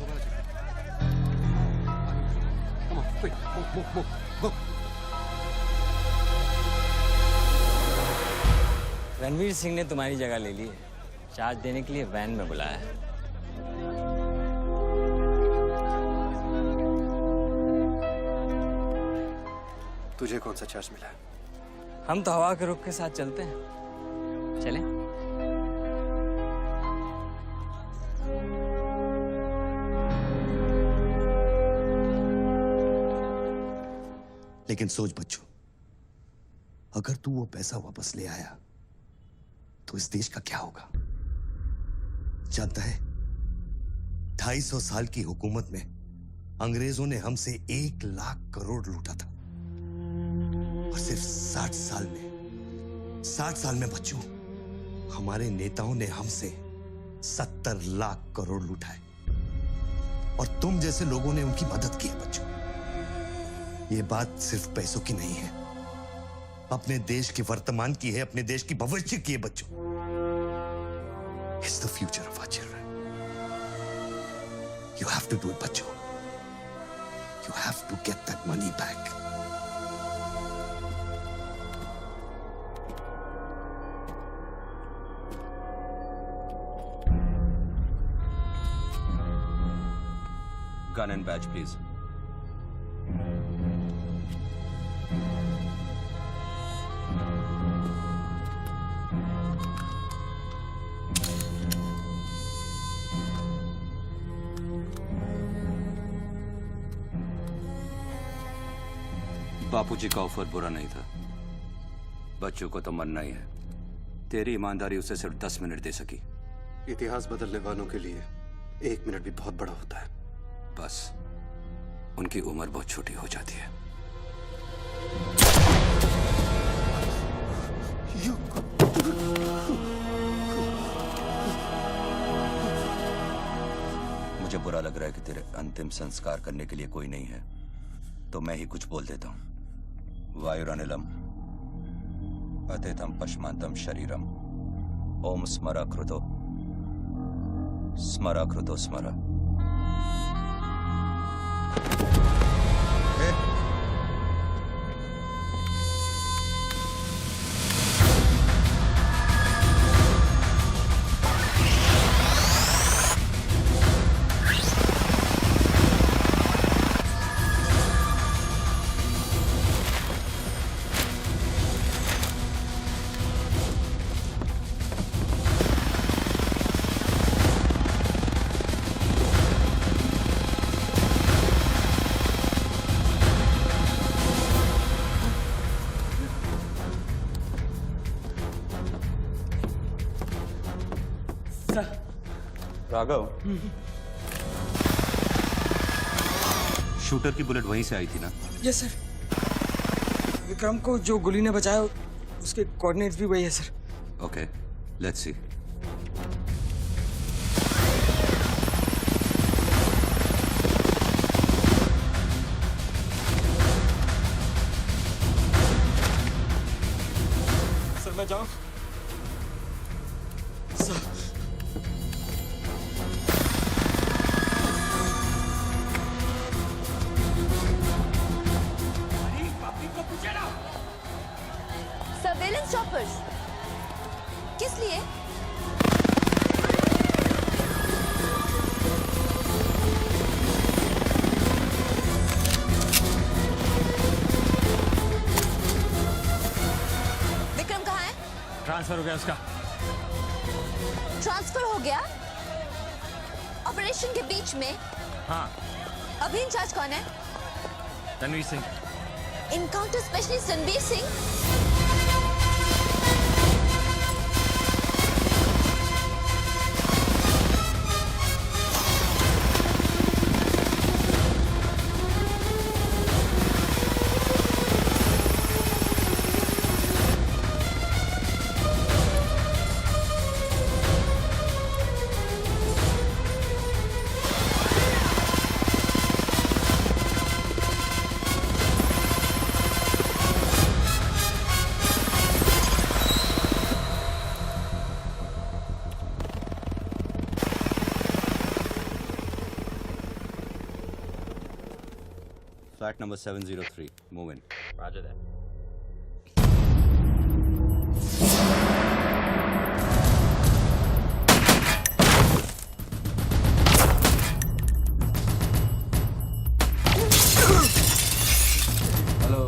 Come on, quick, move. Ranveer Singh ने तुम्हारी जगह ले ली है। चार्ज देने के लिए वैन में बुलाया है। तुझे कौन सा चार्ज मिला? हम तो हवा के रुख के साथ चलते हैं। चलें? लेकिन सोच बच्चों, अगर तू वो पैसा वापस ले आया तो इस देश का क्या होगा? जानता है, 250 साल की हुकूमत में अंग्रेजों ने हमसे 1 लाख करोड़ लूटा था और सिर्फ 60 साल में बच्चों, हमारे नेताओं ने हमसे 70 लाख करोड़ लूटा है और तुम जैसे लोगों ने उनकी मदद की है बच्चों। ये बात सिर्फ पैसों की नहीं है, अपने देश के वर्तमान की है, अपने देश की भविष्य की है बच्चों। It's the future of our children. You have to do it, बच्चों. You have to get that money back. Gun and badge, please. बापूजी का ऑफर बुरा नहीं था, बच्चों को तो मरना ही है। तेरी ईमानदारी उसे सिर्फ 10 मिनट दे सकी। इतिहास बदलने वालों के लिए 1 मिनट भी बहुत बड़ा होता है। बस उनकी उम्र बहुत छोटी हो जाती है। मुझे बुरा लग रहा है कि तेरे अंतिम संस्कार करने के लिए कोई नहीं है, तो मैं ही कुछ बोल देता हूं। वायुरनिलम अतिथम पश्मांतम शरीरम ओम स्मराकृतो स्मराकृतो स्मरा। राघव, शूटर की बुलेट वहीं से आई थी ना? Yes sir. विक्रम को जो गोली ने बचाया उसके कोऑर्डिनेट्स भी वही है sir. Okay, let's see. Sir मैं जाऊं? सर सर्वेलेंस चॉपर्स किस लिए? विक्रम कहाँ है? ट्रांसफर हो गया उसका। ट्रांसफर हो गया? ऑपरेशन के बीच में? हाँ। अभी इंचार्ज कौन है? Tanveer Singh. Encounter specialist Ranbir Singh. Flat number 703. Move in. Roger that. Hello.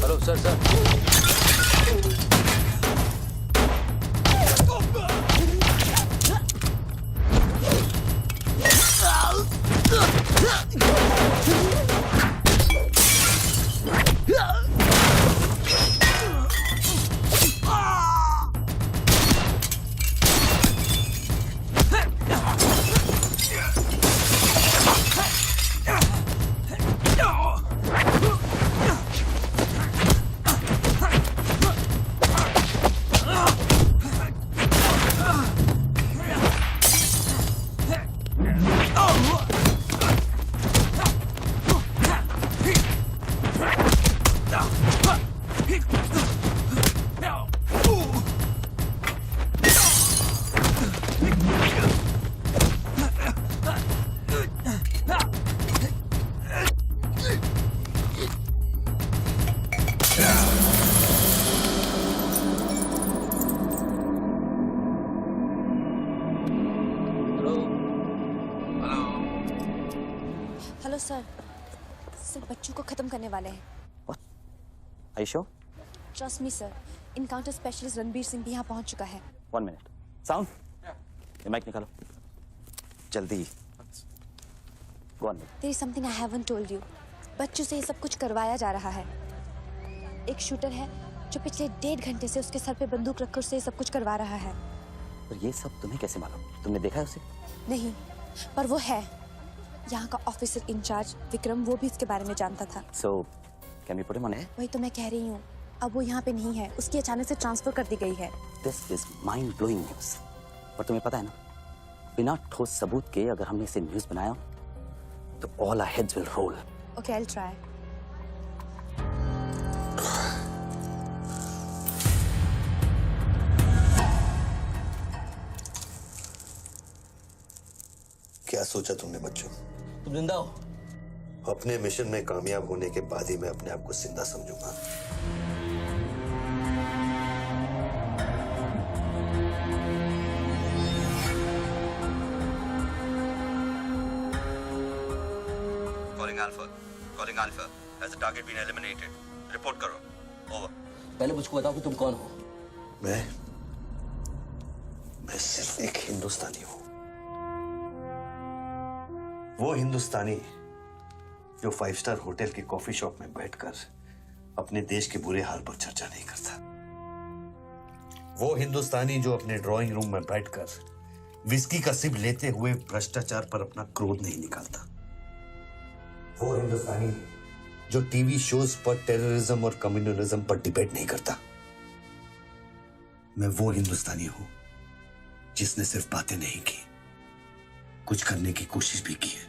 Hello sir. Hello sir, sir बच्चों को खत्म करने वाले हैं। Are you sure? Trust me sir, encounter specialist Ranbir Singh भी यहाँ पहुँच चुका है। 1 minute. Sound? ये माइक निकालो जल्दी। Go on. There is something I haven't told you. बच्चों से ये सब कुछ करवाया जा रहा है। एक शूटर है जो पिछले 1.5 घंटे से उसके सर पे बंदूक रखकर उससे ये सब कुछ करवा रहा है। पर ये सब तुम्हें कैसे मालूम? तुमने देखा है उसे? नहीं, पर वो है। यहाँ का ऑफिसर इंचार्ज विक्रम, वो भी इसके बारे में जानता था। So, can we put him on air? वही तो मैं कह रही हूँ, अब वो यहाँ पे नहीं है, उसकी अचानक से ट्रांसफर कर दी गई है। This is mind-blowing news. पर तुम्हें पता है ना, बिना ठोस सबूत के अगर हमने इसे न्यूज़ बनाया, तो all our heads will roll. Okay, I'll try. क्या सोचा तुमने बच्चों? तुम जिंदा हो? अपने मिशन में कामयाब होने के बाद ही मैं अपने आप को जिंदा समझूंगा। Calling Alpha. Has the target been eliminated? Report करो. Over. पहले मुझको बताओ कि तुम कौन हो? मैं सिर्फ एक हिंदुस्तानी हूं। वो हिंदुस्तानी जो 5 स्टार होटल के कॉफी शॉप में बैठकर अपने देश के बुरे हाल पर चर्चा नहीं करता। वो हिंदुस्तानी जो अपने ड्राइंग रूम में बैठकर विस्की का सिप लेते हुए भ्रष्टाचार पर अपना क्रोध नहीं निकालता। वो हिंदुस्तानी जो टीवी शोज पर टेररिज्म और कम्युनलिज्म पर डिबेट नहीं करता। मैं वो हिंदुस्तानी हूं जिसने सिर्फ बातें नहीं की, कुछ करने की कोशिश भी की है।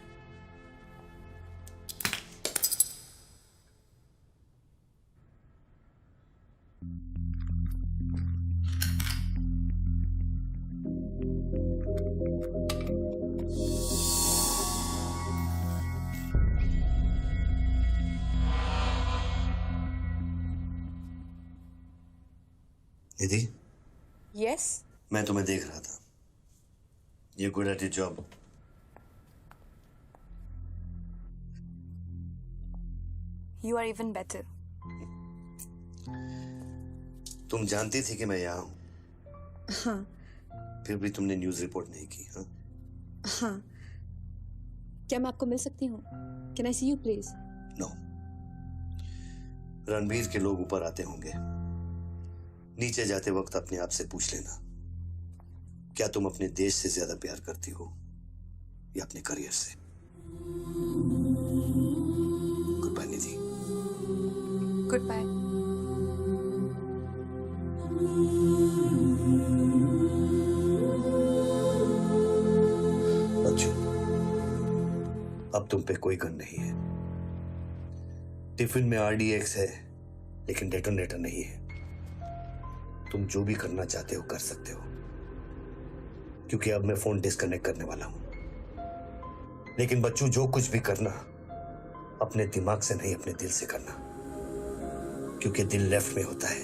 निधि, Yes? मैं तुम्हें देख रहा था। You're good at your job. You are even better. तुम जानती थी कि मैं यहाँ हूं, हाँ, फिर भी तुमने न्यूज़ रिपोर्ट नहीं की, हाँ? हाँ। क्या मैं आपको मिल सकती हूँ? Can I see you, please? No. Ranbir के लोग ऊपर आते होंगे। नीचे जाते वक्त अपने आप से पूछ लेना, क्या तुम अपने देश से ज्यादा प्यार करती हो या अपने करियर से? Good bye Nidhi. Good bye. बच्चों, अब तुम पे कोई गन नहीं है। टिफिन में RDX है, लेकिन डेटोनेटर नहीं है। तुम जो भी करना चाहते हो कर सकते हो, क्योंकि अब मैं फोन डिस्कनेक्ट करने वाला हूं। लेकिन बच्चों, जो कुछ भी करना अपने दिमाग से नहीं, अपने दिल से करना, क्योंकि दिल लेफ्ट में होता है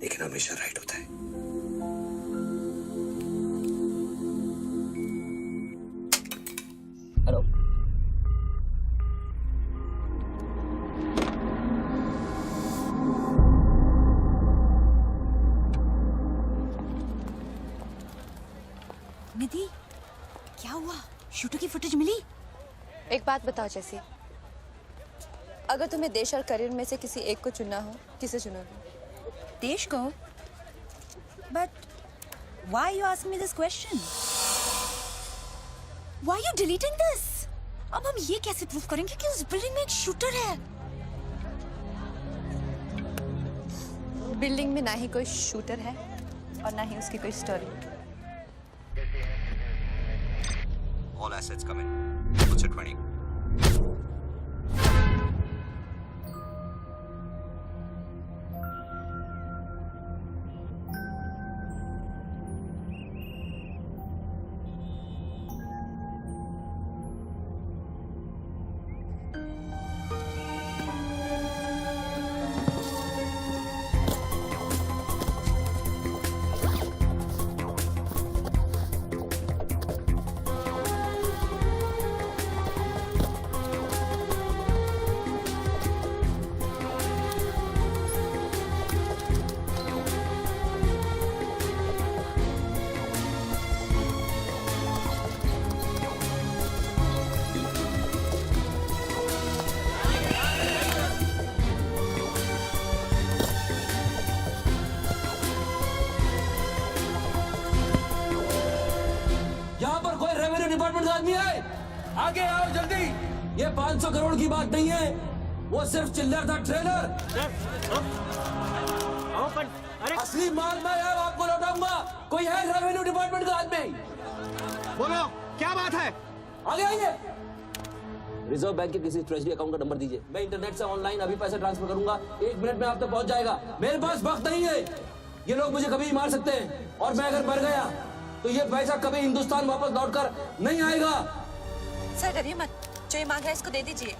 लेकिन हमेशा राइट होता है। हेलो। निधि, क्या हुआ? शूटर की फुटेज मिली? एक बात बताओ जैसी, अगर तुम्हें देश और करियर में से किसी एक को चुनना हो, किसे चुनोगे? देश को? But why you ask me this question? Why you deleting this? अब हम ये कैसे प्रूव करेंगे कि उस बिल्डिंग में एक शूटर है? बिल्डिंग में ना ही कोई शूटर है और ना ही उसकी कोई story. All assets come in. What's your 20? Department का आदमी है, आगे आओ जल्दी। ये 500 करोड़ की बात नहीं है, वो सिर्फ चिल्लर था, ट्रेलर। असली माल मैं आपको लौटाऊंगा। कोई है रेवेन्यू डिपार्टमेंट का आदमी? बोलो क्या बात है? आगे आइए। रिजर्व बैंक के किसी ट्रेजरी अकाउंट का नंबर दीजिए, मैं इंटरनेट से ऑनलाइन अभी पैसे ट्रांसफर करूंगा, 1 मिनट में आप तक पहुंच जाएगा। मेरे पास वक्त नहीं है, ये लोग मुझे कभी मार सकते हैं, और मैं अगर मर गया तो ये पैसा कभी हिंदुस्तान वापस लौटकर नहीं आएगा। सर डरिए मत, जो ये मांग रहा है इसको दे दीजिए।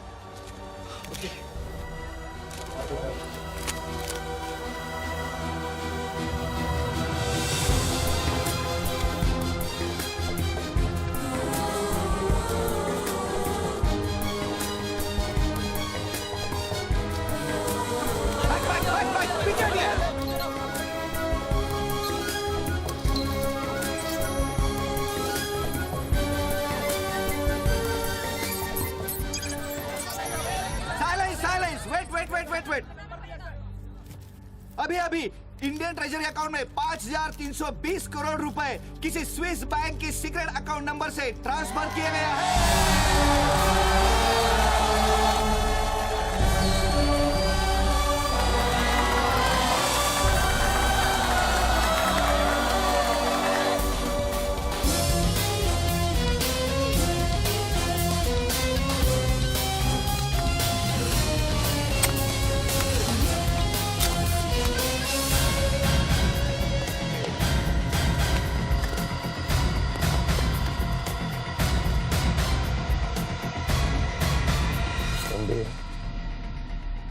वेट। अभी इंडियन ट्रेजरी अकाउंट में 5,320 करोड़ रुपए किसी स्विस बैंक के सीक्रेट अकाउंट नंबर से ट्रांसफर किए गए हैं।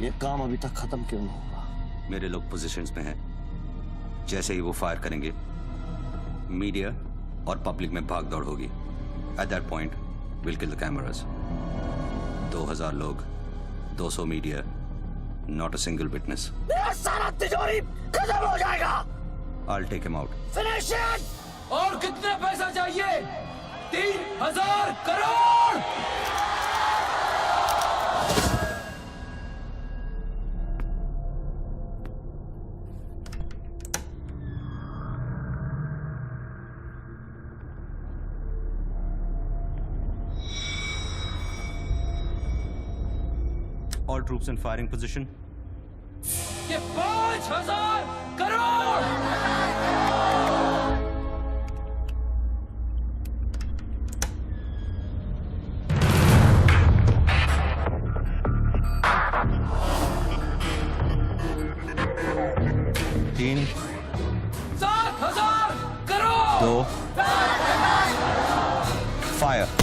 ये काम अभी तक खत्म क्यों नहीं हुआ? मेरे लोग पोजीशंस में हैं। जैसे ही वो फायर करेंगे, मीडिया और पब्लिक में भाग दौड़ होगी। At that point will kill the cameras. 2000 लोग, 200 media, not a single witness. सारा तिजोरी खत्म हो जाएगा। I'll take him out. Finish it. और कितने पैसा चाहिए? 3000 crore. All troops in firing position. ये 5000 करोड़। तीन, 7000 crore. 2, fire.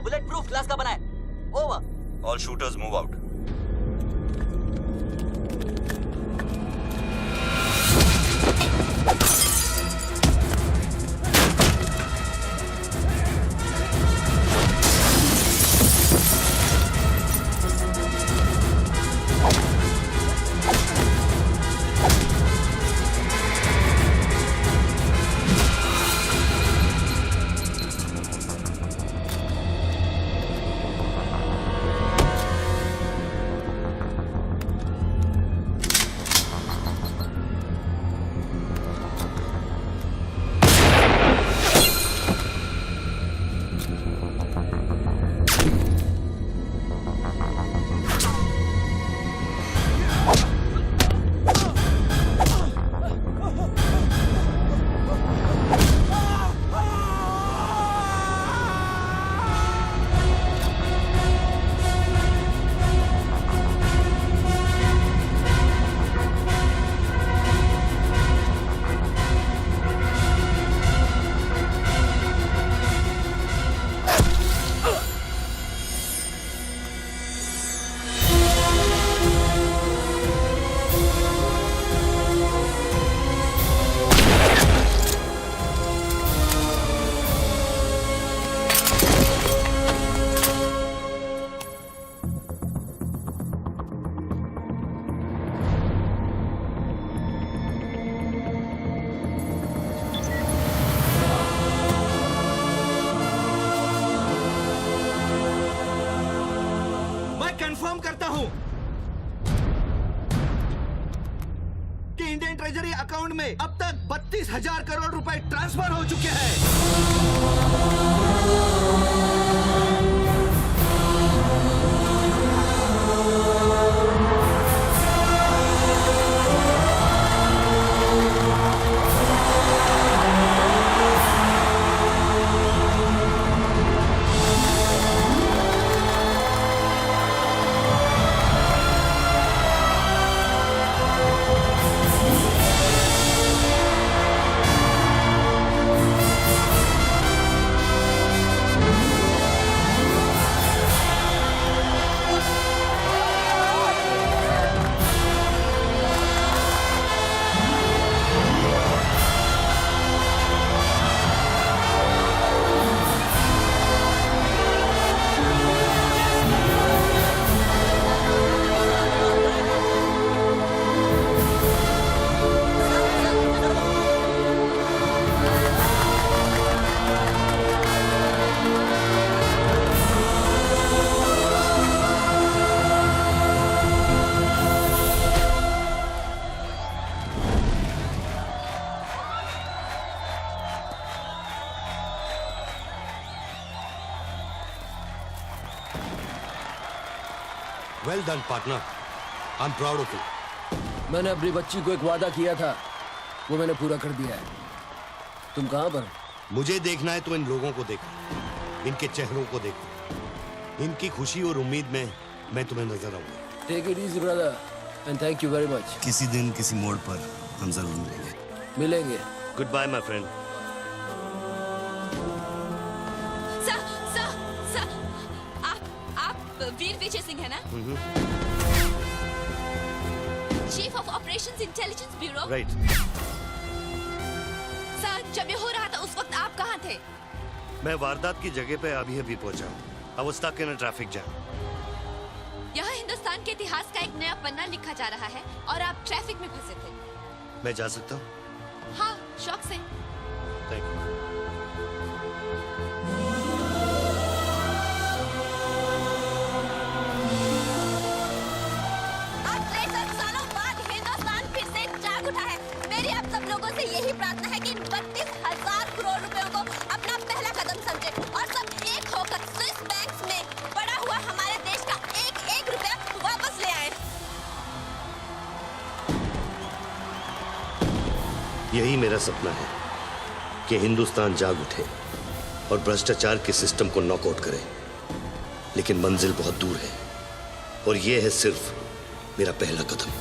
Bullet proof glass का बना है। Over. All shooters move out. Confirm करता हूं कि इंडियन ट्रेजरी अकाउंट में अब तक 32,000 करोड़ रुपए ट्रांसफर हो चुके हैं। Well done, partner. I'm proud of you. मैंने अपनी बच्ची को एक वादा किया था, वो मैंने पूरा कर दिया है। तुम कहाँ पर? मुझे देखना है तो इन लोगों को देखो, इनके चेहरों को देखो, इनकी खुशी और उम्मीद में मैं तुम्हें नजर आऊंगा। Take it easy, brother, and thank you very much. किसी दिन किसी मोड़ पर हम जरूर मिलेंगे। Goodbye, my friend. सर, आप वीर विजय सिंह है ना? Chief of operations intelligence bureau. Right. Sir, जब ये हो रहा था उस वक्त आप कहाँ थे? मैं वारदात की जगह पे अभी पहुंचा हूँ। I was stuck in a traffic jam. यहाँ हिंदुस्तान के इतिहास का एक नया पन्ना लिखा जा रहा है और आप ट्रैफिक में फंसे थे। मैं जा सकता हूँ? हाँ, शौक से। Thank you. सालों बाद हिंदुस्तान फिर से जाग उठा है। मेरी आप सब लोगों से यही प्रार्थना है कि 32,000 करोड़ रुपयों को अपना पहला कदम समझे और सब एक होकर स्विस बैंक्स में पड़ा हुआ हमारे देश का एक रुपया वापस ले आए। यही मेरा सपना है कि हिंदुस्तान जाग उठे और भ्रष्टाचार के सिस्टम को नॉकआउट करे, लेकिन मंजिल बहुत दूर है और यह है सिर्फ मेरा पहला कदम।